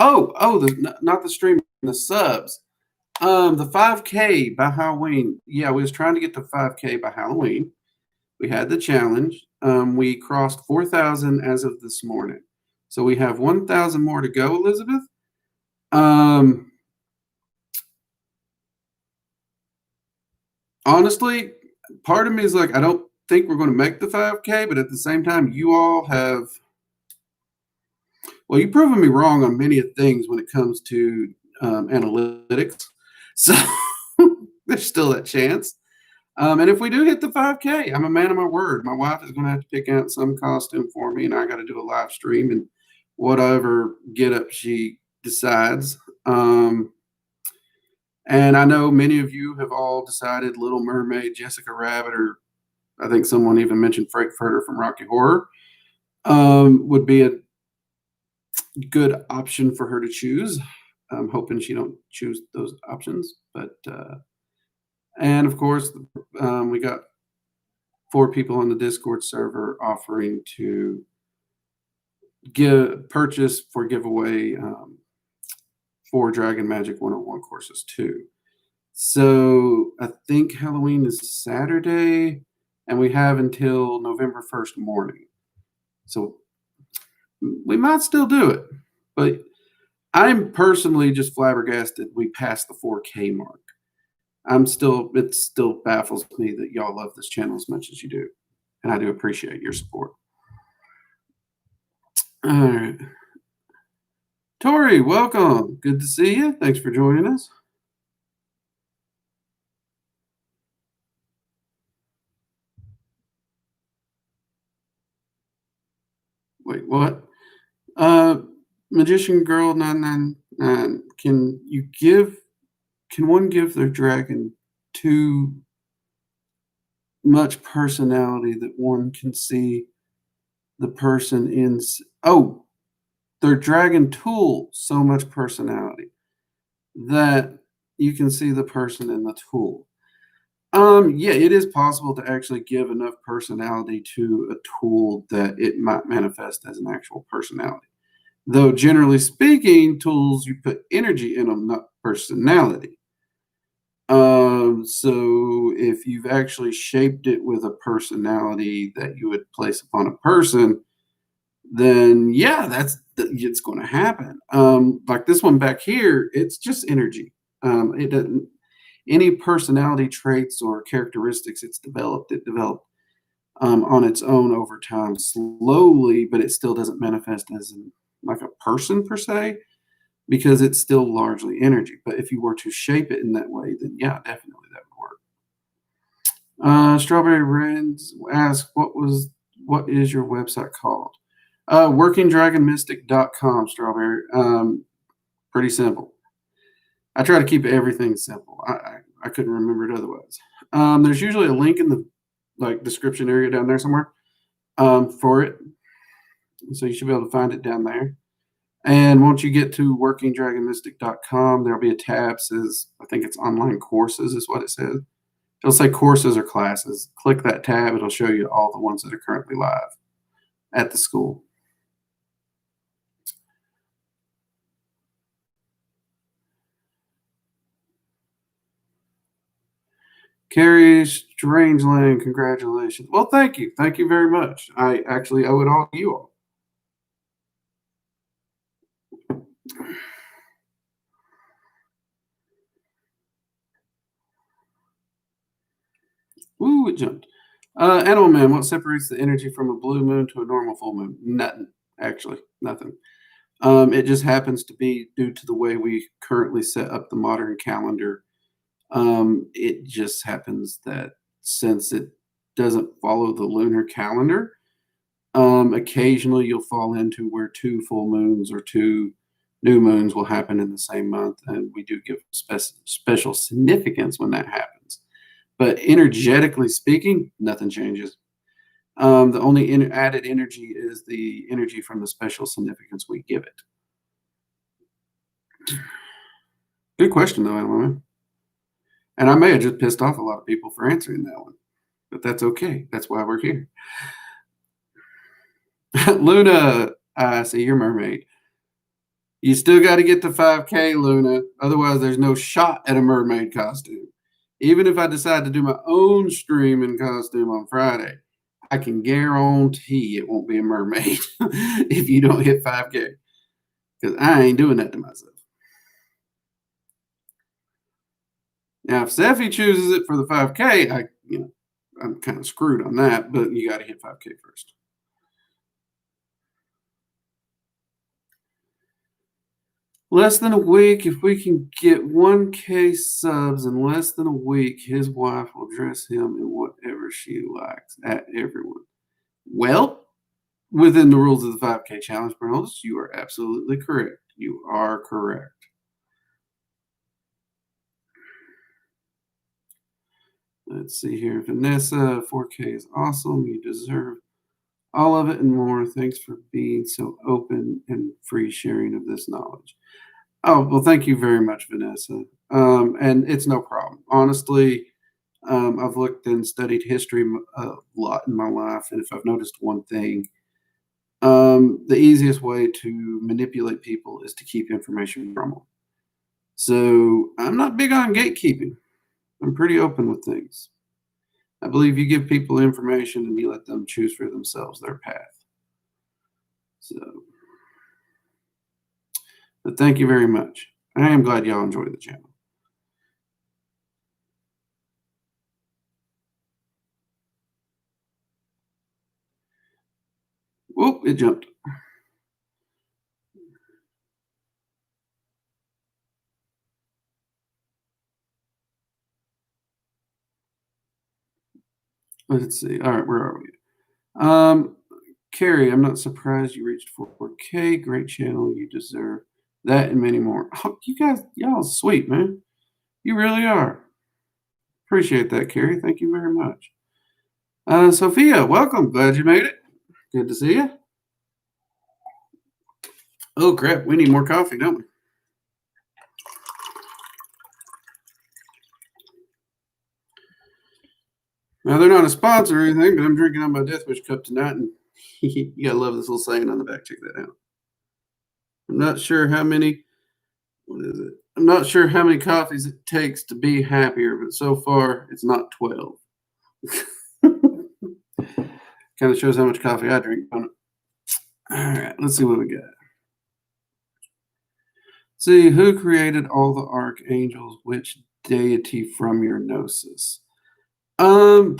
Not the stream, the subs. The 5K by Halloween. Yeah, we was trying to get to 5K by Halloween. We had the challenge. We crossed 4,000 as of this morning. So we have 1,000 more to go, Elizabeth. Honestly, part of me is like, I don't think we're going to make the 5K, but at the same time, you all have, well, you've proven me wrong on many things when it comes to analytics. So there's still that chance. And if we do hit the 5K, I'm a man of my word. My wife is going to have to pick out some costume for me, and I got to do a live stream and whatever get up she decides. And I know many of you have all decided Little Mermaid, Jessica Rabbit, or I think someone even mentioned Frankfurter from Rocky Horror would be a good option for her to choose. I'm hoping she don't choose those options. But and of course, we got 4 people on the Discord server offering to purchase for giveaway 4 Dragon Magic 101 courses too. So I think Halloween is Saturday, and we have until November 1st morning. So we might still do it, but I'm personally just flabbergasted we passed the 4K mark. It still baffles me that y'all love this channel as much as you do, and I do appreciate your support. All right. Tori, welcome. Good to see you. Thanks for joining us. Wait, what? Magician Girl 999. Can one give their dragon too much personality that one can see the person in? Oh, their dragon tool so much personality that you can see the person in the tool. Yeah, it is possible to actually give enough personality to a tool that it might manifest as an actual personality. Though generally speaking, tools you put energy in them, not personality. So if you've actually shaped it with a personality that you would place upon a person, then yeah, it's going to happen. Like this one back here, it's just energy. It doesn't any personality traits or characteristics it developed on its own over time slowly, but it still doesn't manifest as like a person per se, because it's still largely energy. But if you were to shape it in that way, then yeah, definitely that would work. Strawberry Reds asks, what is your website called? WorkingDragonMystic.com, Strawberry. Pretty simple. I try to keep everything simple. I couldn't remember it otherwise. There's usually a link in the like description area down there somewhere for it. So you should be able to find it down there. And once you get to workingdragonmystic.com, there'll be a tab says, I think it's online courses is what it says. It'll say courses or classes. Click that tab. It'll show you all the ones that are currently live at the school. Carrie Strangeland, congratulations. Well, thank you. Thank you very much. I actually owe it all to you all. Woo, it jumped. Animal Man, what separates the energy from a blue moon to a normal full moon? Nothing, actually, nothing. It just happens to be due to the way we currently set up the modern calendar. It just happens that since it doesn't follow the lunar calendar, occasionally you'll fall into where 2 full moons or 2 new moons will happen in the same month, and we do give special significance when that happens. But energetically speaking, nothing changes. The only added energy is the energy from the special significance we give it. Good question, though, Animal. And I may have just pissed off a lot of people for answering that one, but that's okay. That's why we're here. Luna, I see your mermaid. You still got to get to 5K, Luna. Otherwise, there's no shot at a mermaid costume. Even if I decide to do my own stream in costume on Friday, I can guarantee it won't be a mermaid if you don't hit 5K. Because I ain't doing that to myself. Now, if Seffi chooses it for the 5K, I'm kind of screwed on that, but you got to hit 5K first. Less than a week. If we can get 1K subs in less than a week, his wife will dress him in whatever she likes at everyone. Well, within the rules of the 5K challenge, Bernaldus, you are absolutely correct. You are correct. Let's see here. Vanessa, 4K is awesome. You deserve all of it and more. Thanks for being so open and free sharing of this knowledge. Oh, well, thank you very much, Vanessa. And it's no problem. Honestly, I've looked and studied history a lot in my life. And if I've noticed one thing, the easiest way to manipulate people is to keep information from them. So I'm not big on gatekeeping. I'm pretty open with things. I believe you give people information and you let them choose for themselves their path. So, but thank you very much. I am glad y'all enjoy the channel. Whoop, it jumped. Let's see. All right, where are we? Carrie, I'm not surprised you reached 4K. Great channel. You deserve that and many more. Oh, you guys, y'all sweet, man. You really are. Appreciate that, Carrie. Thank you very much. Sophia, welcome. Glad you made it. Good to see you. Oh, crap. We need more coffee, don't we? Now, they're not a sponsor or anything, but I'm drinking on my Death Wish cup tonight, and you gotta love this little saying on the back. Check that out. I'm not sure how many. What is it? I'm not sure how many coffees it takes to be happier, but so far it's not 12. Kind of shows how much coffee I drink. All right, let's see what we got. See, who created all the archangels? Which deity from your gnosis? Naveed,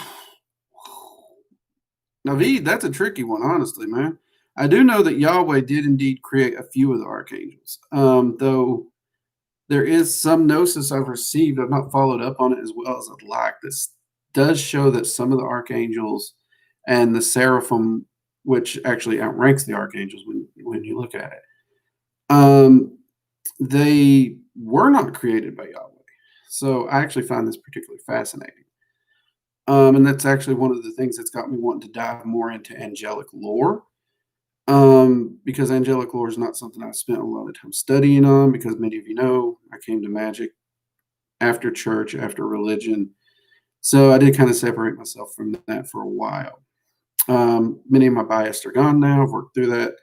that's a tricky one, honestly, man. I do know that Yahweh did indeed create a few of the archangels, though there is some gnosis I've received. I've not followed up on it as well as I'd like. This does show that some of the archangels and the seraphim, which actually outranks the archangels when you look at it, they were not created by Yahweh. So I actually find this particularly fascinating. And that's actually one of the things that's got me wanting to dive more into angelic lore. Because angelic lore is not something I've spent a lot of time studying on, because many of you know I came to magic after church, after religion. So I did kind of separate myself from that for a while. Many of my bias are gone now. I've worked through that,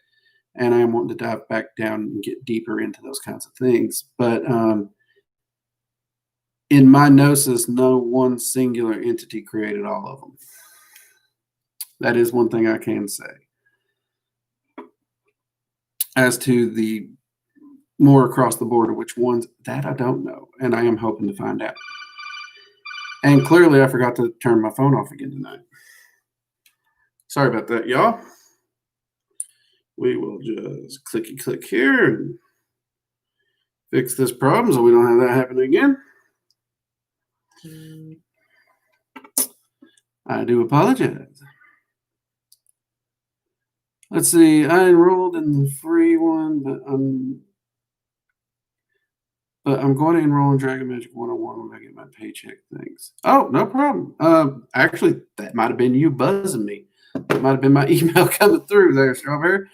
and I am wanting to dive back down and get deeper into those kinds of things. But in my gnosis, no one singular entity created all of them. That is one thing I can say. As to the more across the board of which ones, that I don't know, and I am hoping to find out. And clearly, I forgot to turn my phone off again tonight. Sorry about that, y'all. We will just click here and fix this problem so we don't have that happen again. I do apologize. Let's see. I enrolled in the free one, but I'm going to enroll in Dragon Magic 101 when I get my paycheck things. Oh, no problem. Actually, that might have been you buzzing me. That might have been my email coming through there, Strawberry.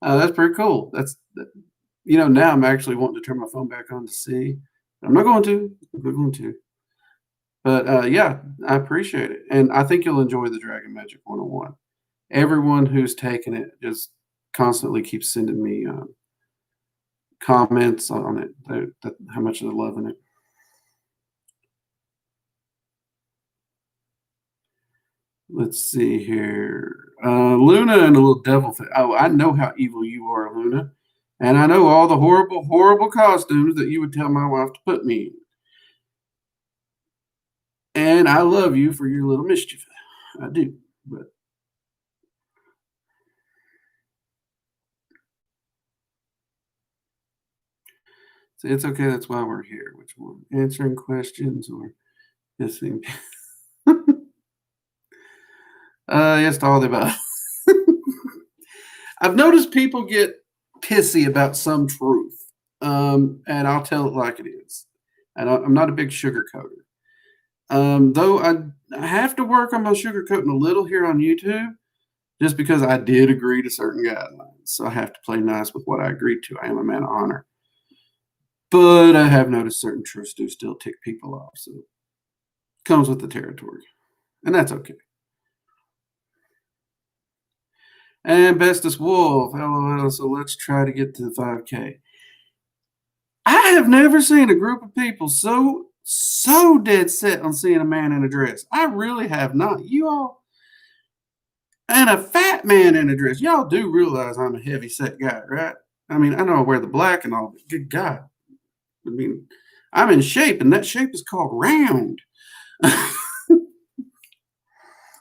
That's pretty cool. Now I'm actually wanting to turn my phone back on to see. I'm not going to. But yeah, I appreciate it. And I think you'll enjoy the Dragon Magic 101. Everyone who's taken it just constantly keeps sending me comments on it, how much they're loving it. Let's see here. Luna and a little devil. Oh, I know how evil you are, Luna. And I know all the horrible, horrible costumes that you would tell my wife to put me in. And I love you for your little mischief. I do. But so it's okay. That's why we're here. Which one? Answering questions or missing? Yes, to all the above. I've noticed people get pissy about some truth, and I'll tell it like it is. And I'm not a big sugarcoater. Though I have to work on my sugarcoating a little here on YouTube, just because I did agree to certain guidelines. So I have to play nice with what I agreed to. I am a man of honor. But I have noticed certain truths do still tick people off. So it comes with the territory. And that's okay. And Bestest Wolf, LOL. So let's try to get to the 5K. I have never seen a group of people so dead set on seeing a man in a dress. I really have not. You all, and a fat man in a dress. Y'all do realize I'm a heavy set guy, right? I mean, I know I wear the black and all, but good God. I mean, I'm in shape, and that shape is called round.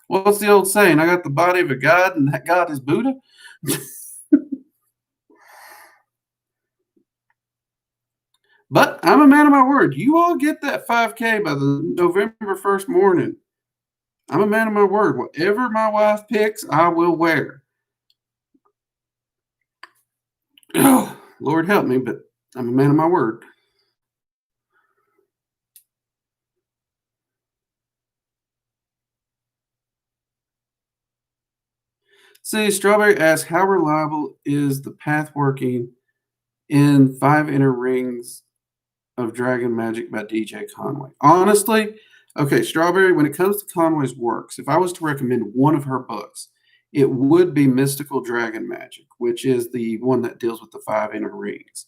What's the old saying? I got the body of a god, and that god is Buddha. But I'm a man of my word. You all get that 5K by the November 1st morning. I'm a man of my word. Whatever my wife picks, I will wear. Oh, Lord help me, but I'm a man of my word. See, Strawberry asks, how reliable is the path working in 5 Inner Rings of Dragon Magic by DJ Conway? Honestly, okay, Strawberry, when it comes to Conway's works, if I was to recommend one of her books, it would be Mystical Dragon Magic, which is the one that deals with the 5 Inner Rings.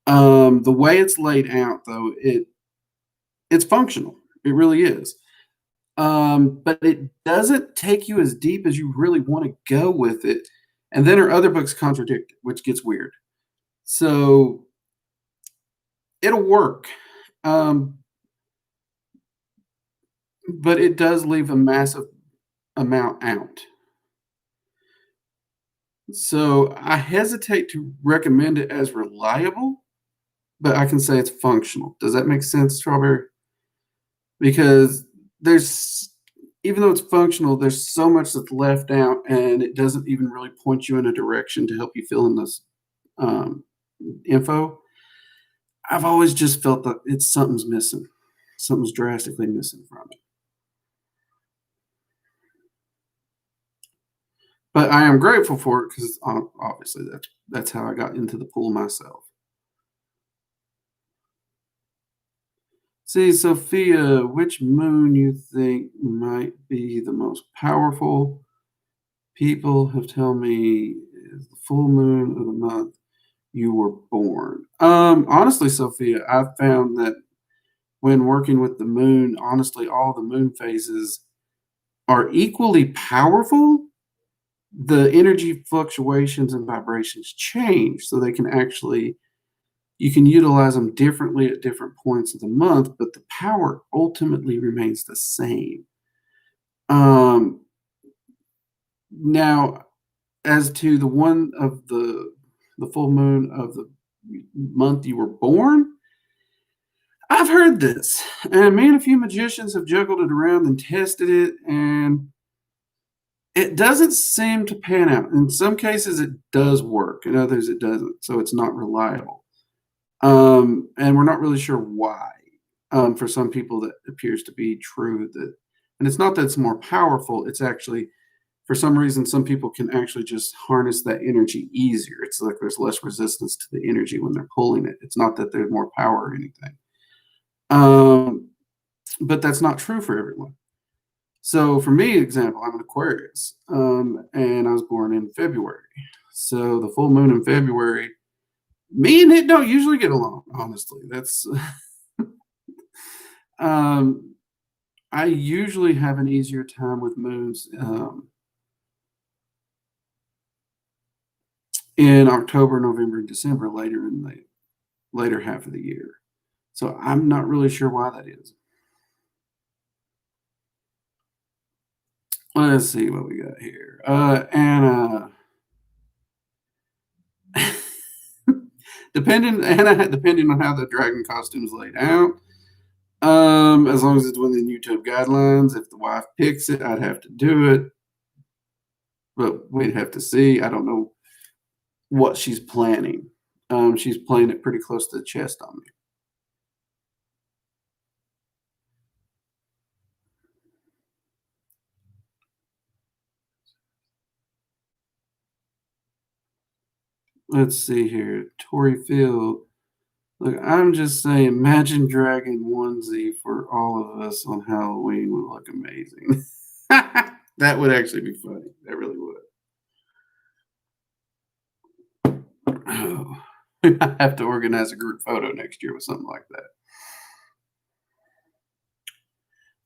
The way it's laid out, though, it's functional. It really is. But it doesn't take you as deep as you really want to go with it. And then her other books contradict it, which gets weird. So it'll work. But it does leave a massive amount out. So I hesitate to recommend it as reliable, but I can say it's functional. Does that make sense, Strawberry? Because even though it's functional, there's so much that's left out, and it doesn't even really point you in a direction to help you fill in this info. I've always just felt that something's missing. Something's drastically missing from it. But I am grateful for it because obviously that's how I got into the pool myself. See, Sophia, which moon you think might be the most powerful? People have told me is the full moon of the month you were born. Honestly, Sophia, I've found that when working with the moon, honestly, all the moon phases are equally powerful. The energy fluctuations and vibrations change, so they can actually you can utilize them differently at different points of the month, but the power ultimately remains the same. Um, Now, as to the one of the full moon of the month you were born, I've heard this, and me and a few magicians have juggled it around and tested it, and it doesn't seem to pan out. In some cases, it does work. In others, it doesn't. So it's not reliable. And we're not really sure why. For some people, that appears to be true. And it's not that it's more powerful. It's actually, for some reason, some people can actually just harness that energy easier. It's like there's less resistance to the energy when they're pulling it. It's not that there's more power or anything. Um, but that's not true for everyone. So for me, example, I'm an Aquarius, and I was born in February. So the full moon in February, me and it don't usually get along. Honestly, that's um, I usually have an easier time with moons in October, November, and December, later in the later half of the year. So I'm not really sure why that is. Let's see what we got here. Anna. Depending on how the dragon costume is laid out. As long as it's within YouTube guidelines. If the wife picks it, I'd have to do it. But we'd have to see. I don't know what she's planning. She's playing it pretty close to the chest on me. Let's see here. Tori Field. Look, I'm just saying, imagine dragon onesie for all of us on Halloween would look amazing. That would actually be funny. That really would. Oh, I have to organize a group photo next year with something like that.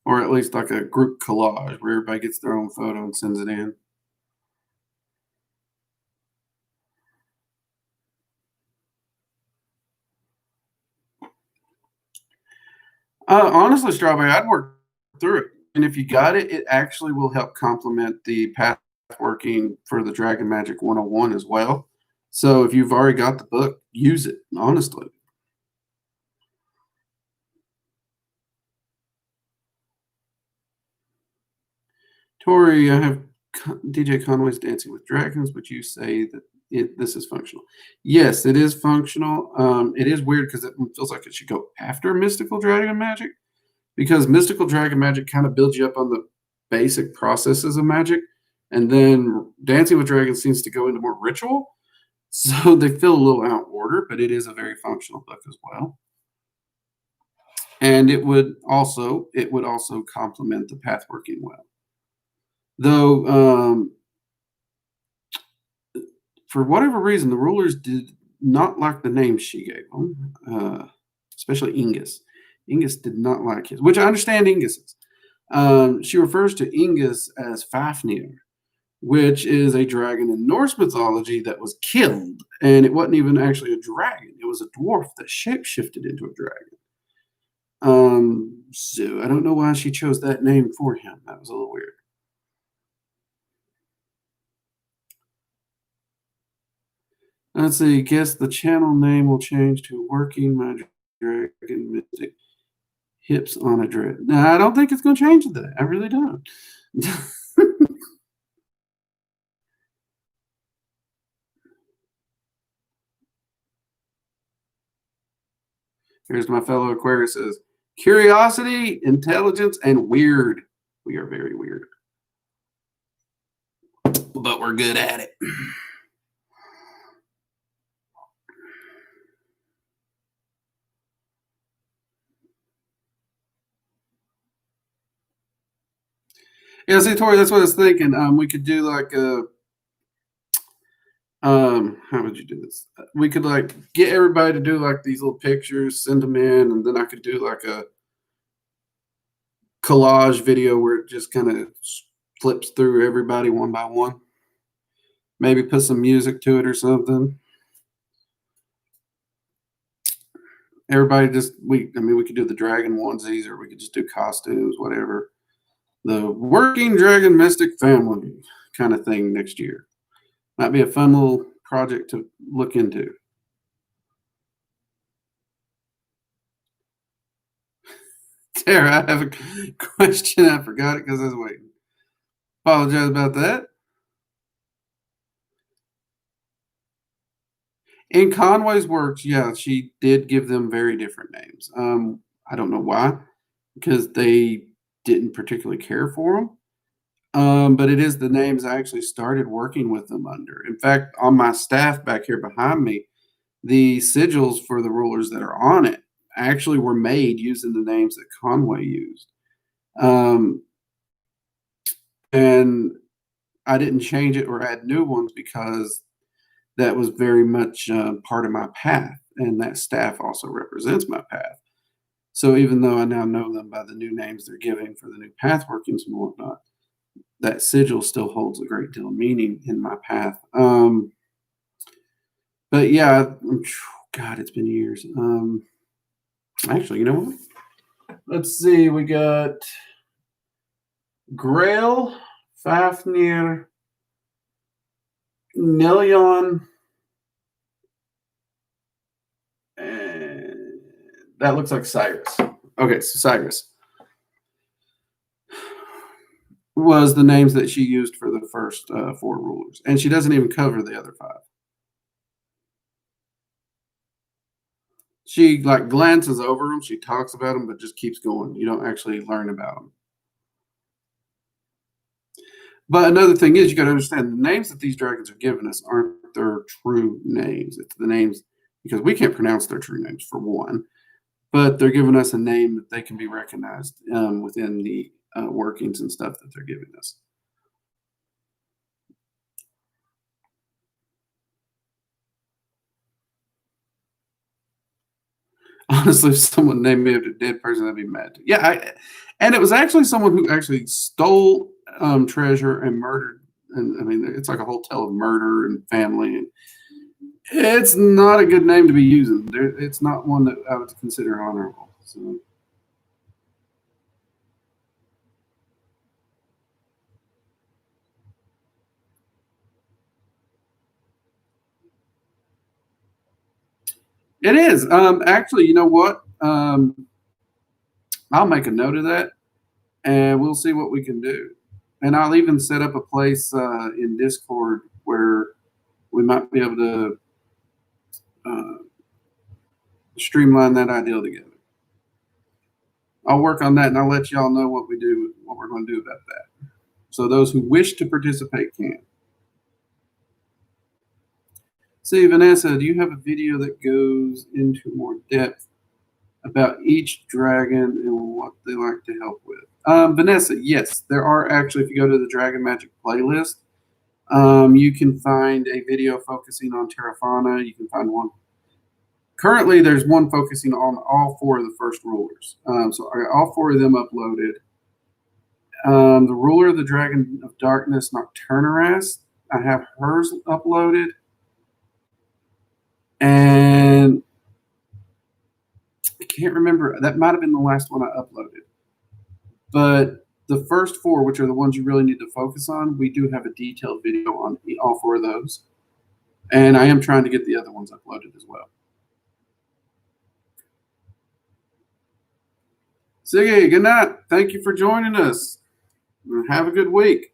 Or at least like a group collage where everybody gets their own photo and sends it in. Honestly, Strawberry, I'd work through it. And if you got it, it actually will help complement the path working for the Dragon Magic 101 as well. So if you've already got the book, use it, honestly. Tori, I have DJ Conway's Dancing with Dragons, but you say that this is functional. Yes, it is functional. It is weird because it feels like it should go after Mystical Dragon Magic, because Mystical Dragon Magic kind of builds you up on the basic processes of magic, and then Dancing with Dragons seems to go into more ritual. So they feel a little out of order, but it is a very functional book as well. And it would also complement the path working well. Though for whatever reason, the rulers did not like the name she gave them, especially Ingus. Ingus did not like his, which I understand Ingus's. She refers to Ingus as Fafnir, which is a dragon in Norse mythology that was killed, and it wasn't even actually a dragon. It was a dwarf that shapeshifted into a dragon. So I don't know why she chose that name for him. That was a little weird. Let's see. Guess the channel name will change to Working My Dragon Mystic Hips on a Dread. No, I don't think it's going to change to that. I really don't. Here's my fellow Aquarius says, curiosity, intelligence, and weird. We are very weird. but we're good at it. Yeah, see, Tori, that's what I was thinking. We could do like a how would you do this? We could like get everybody to do like these little pictures, send them in, and then I could do like a collage video where it just kind of flips through everybody one by one. Maybe put some music to it or something. Everybody I mean, we could do the dragon onesies, or we could just do costumes, whatever. The working dragon mystic family kind of thing next year. Might be a fun little project to look into. Tara, I have a question. I forgot it because I was waiting. Apologize about that. In Conway's works, yeah, she did give them very different names. I don't know why, because they didn't particularly care for them. But it is the names I actually started working with them under. In fact, on my staff back here behind me, the sigils for the rulers that are on it actually were made using the names that Conway used. Um, and I didn't change it or add new ones because that was very much part of my path. And that staff also represents my path. So even though I now know them by the new names they're giving for the new path workings and whatnot, that sigil still holds a great deal of meaning in my path. But yeah, God, it's been years. Actually, you know what? Let's see. We got Grail, Fafnir, Nilion, and that looks like Cyrus. Okay, so Cyrus was the names that she used for the first 4 rulers, and she doesn't even cover the other 5. She like glances over them, she talks about them, but just keeps going. You don't actually learn about them. But another thing is, you got to understand the names that these dragons are giving us aren't their true names. It's the names because we can't pronounce their true names for one, but they're giving us a name that they can be recognized within the workings and stuff that they're giving us. Honestly, if someone named me after a dead person, I'd be mad. Yeah, and it was actually someone who actually stole treasure and murdered. And I mean, it's like a whole tale of murder and family. And it's not a good name to be using. It's not one that I would consider honorable. So. It is. Actually, you know what? I'll make a note of that, and we'll see what we can do. And I'll even set up a place in Discord where we might be able to uh, streamline that ideal together. I'll work on that, and I'll let y'all know what we're going to do about that. So those who wish to participate can. See, Vanessa, do you have a video that goes into more depth about each dragon and what they like to help with? Vanessa, yes, there are actually, if you go to the Dragon Magic playlist, you can find a video focusing on Terrafauna. You can find one. Currently, there's one focusing on all 4 of the first rulers. So I got all 4 of them uploaded. The ruler of the Dragon of Darkness, Nocturnaras, I have hers uploaded. And I can't remember. That might have been the last one I uploaded. But the first 4, which are the ones you really need to focus on, we do have a detailed video on all 4 of those. And I am trying to get the other ones uploaded as well. Siggy, good night. Thank you for joining us. Have a good week.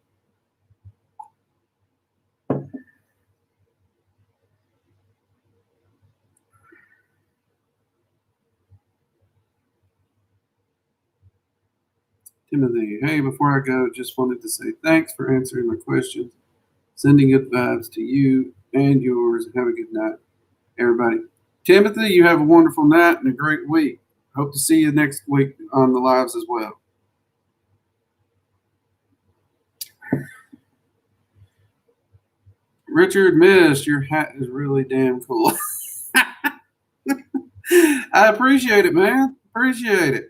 Timothy, hey, before I go, just wanted to say thanks for answering my questions. Sending good vibes to you and yours. Have a good night, everybody. Timothy, you have a wonderful night and a great week. Hope to see you next week on the lives as well. Richard Mist, your hat is really damn cool. I appreciate it, man. Appreciate it.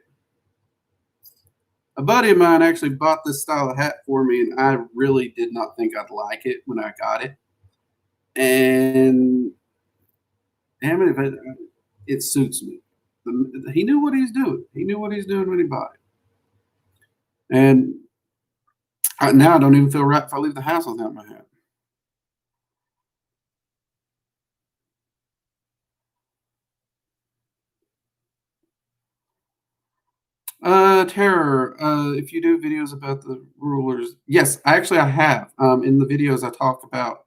A buddy of mine actually bought this style of hat for me, and I really did not think I'd like it when I got it. And damn it, it suits me. He knew what he's doing. He knew what he's doing when he bought it. And now I don't even feel right if I leave the house without my hat. Terror. If you do videos about the rulers, yes, actually I have. In the videos I talk about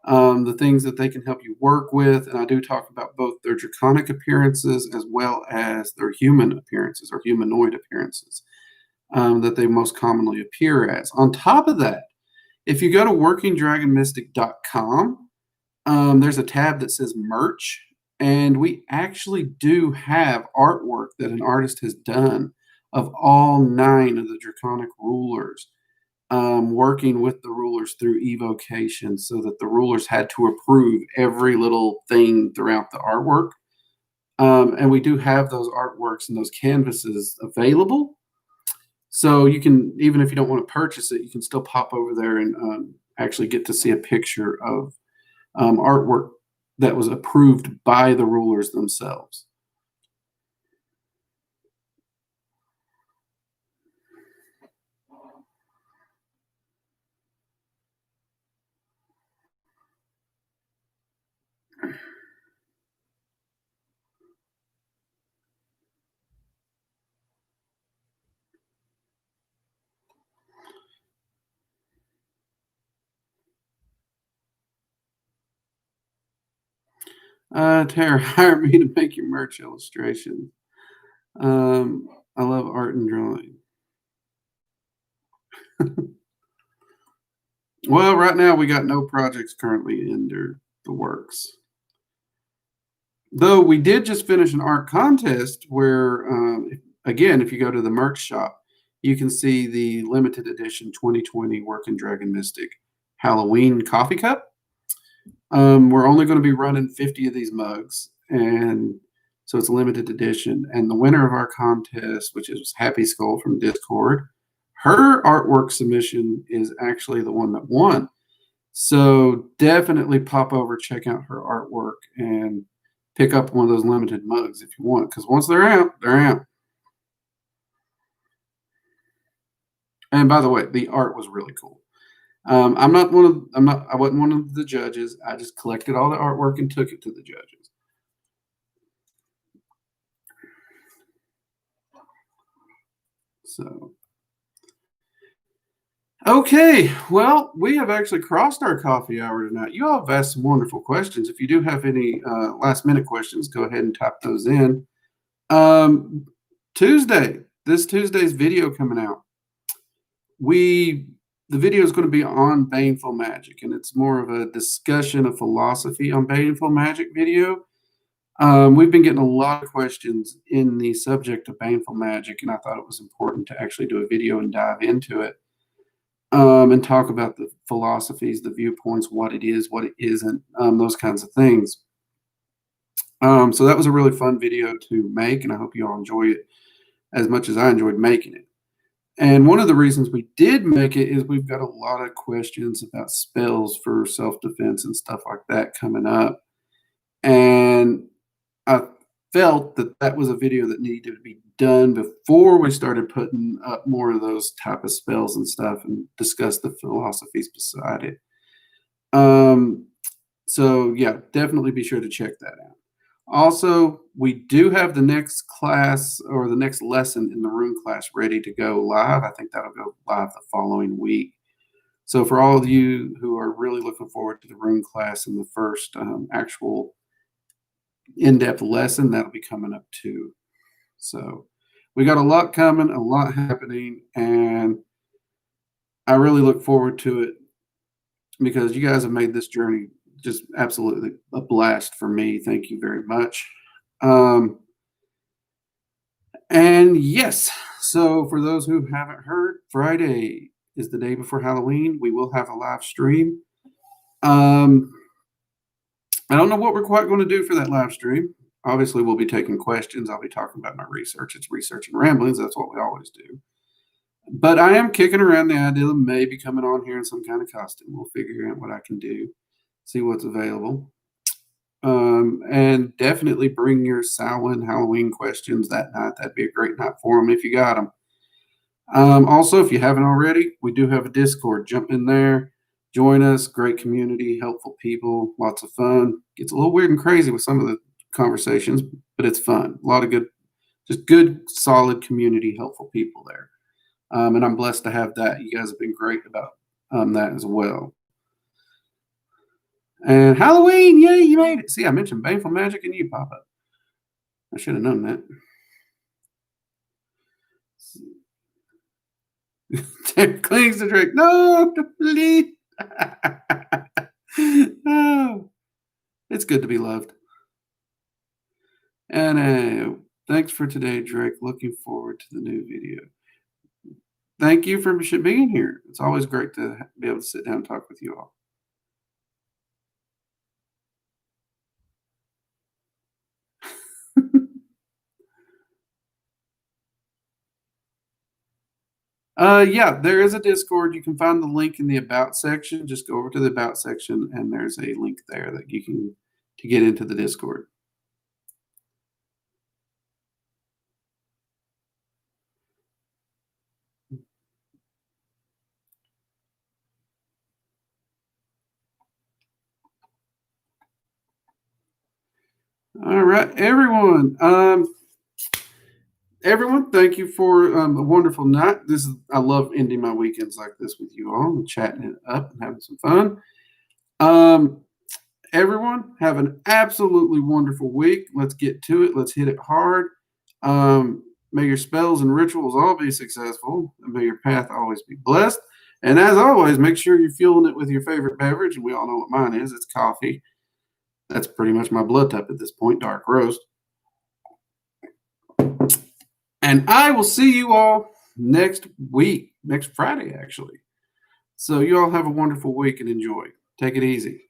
the things that they can help you work with, and I do talk about both their draconic appearances as well as their human appearances or humanoid appearances that they most commonly appear as. On top of that, if you go to workingdragonmystic.com, there's a tab that says merch, and we actually do have artwork that an artist has done of all 9 of the draconic rulers, working with the rulers through evocation, so that the rulers had to approve every little thing throughout the artwork. And we do have those artworks and those canvases available. So you can, even if you don't want to purchase it, you can still pop over there and actually get to see a picture of artwork that was approved by the rulers themselves. Tara, hire me to make your merch illustration. I love art and drawing. Well, right now we got no projects currently under the works. Though we did just finish an art contest where, again, if you go to the merch shop, you can see the limited edition 2020 Working Dragon Mystic Halloween coffee cup. We're only going to be running 50 of these mugs, and so it's a limited edition. And the winner of our contest, which is Happy Skull from Discord, her artwork submission is actually the one that won. So definitely pop over, check out her artwork, and pick up one of those limited mugs if you want, because once they're out, they're out. And by the way, the art was really cool. I wasn't one of the judges. I just collected all the artwork and took it to the judges. So, okay, well, we have actually crossed our coffee hour tonight. You all have asked some wonderful questions. If you do have any last minute questions, go ahead and type those in. This Tuesday's video coming out. The video is going to be on baneful magic, and it's more of a discussion of philosophy on baneful magic video. We've been getting a lot of questions in the subject of baneful magic, and I thought it was important to actually do a video and dive into it, and talk about the philosophies, the viewpoints, what it is, what it isn't, those kinds of things. So that was a really fun video to make, and I hope you all enjoy it as much as I enjoyed making it. And one of the reasons we did make it is we've got a lot of questions about spells for self-defense and stuff like that coming up. And I felt that that was a video that needed to be done before we started putting up more of those type of spells and stuff and discuss the philosophies beside it. So yeah, definitely be sure to check that out. Also, we do have the next class or the next lesson in the rune class ready to go live. I think that'll go live the following week. So for all of you who are really looking forward to the rune class and the first actual in-depth lesson, that'll be coming up too. So we got a lot coming, a lot happening, and I really look forward to it. because you guys have made this journey just absolutely a blast for me. Thank you very much. Um, and yes, so for those who haven't heard, Friday is the day before Halloween. We will have a live stream. Um, I don't know what we're quite going to do for that live stream. Obviously, we'll be taking questions. I'll be talking about my research. It's research and ramblings. That's what we always do. But I am kicking around the idea of maybe coming on here in some kind of costume. We'll figure out what I can do, see what's available. And definitely bring your Samhain Halloween questions that night. That'd be a great night for them if you got them. Also, if you haven't already, we do have a Discord. Jump in there, join us. Great community, helpful people, lots of fun. Gets a little weird and crazy with some of the conversations, but it's fun. A lot of good, just good, solid community, helpful people there. And I'm blessed to have that. You guys have been great about that as well. And Halloween, yay, you made it. See, I mentioned Baneful Magic and you pop up. I should have known that. Clings to Drake. No, please. Oh, it's good to be loved. And thanks for today, Drake. Looking forward to the new video. Thank you for being here. It's always great to be able to sit down and talk with you all. Yeah, there is a Discord. You can find the link in the About section. Just go over to the About section, and there's a link there that you can to get into the Discord. All right, everyone. Everyone, thank you for a wonderful night. I love ending my weekends like this with you all and chatting it up and having some fun. Everyone, have an absolutely wonderful week. Let's get to it. Let's hit it hard. May your spells and rituals all be successful, and may your path always be blessed. And as always, make sure you're fueling it with your favorite beverage. And we all know what mine is. It's coffee. That's pretty much my blood type at this point, dark roast. And I will see you all next week, next Friday, actually. So you all have a wonderful week and enjoy. Take it easy.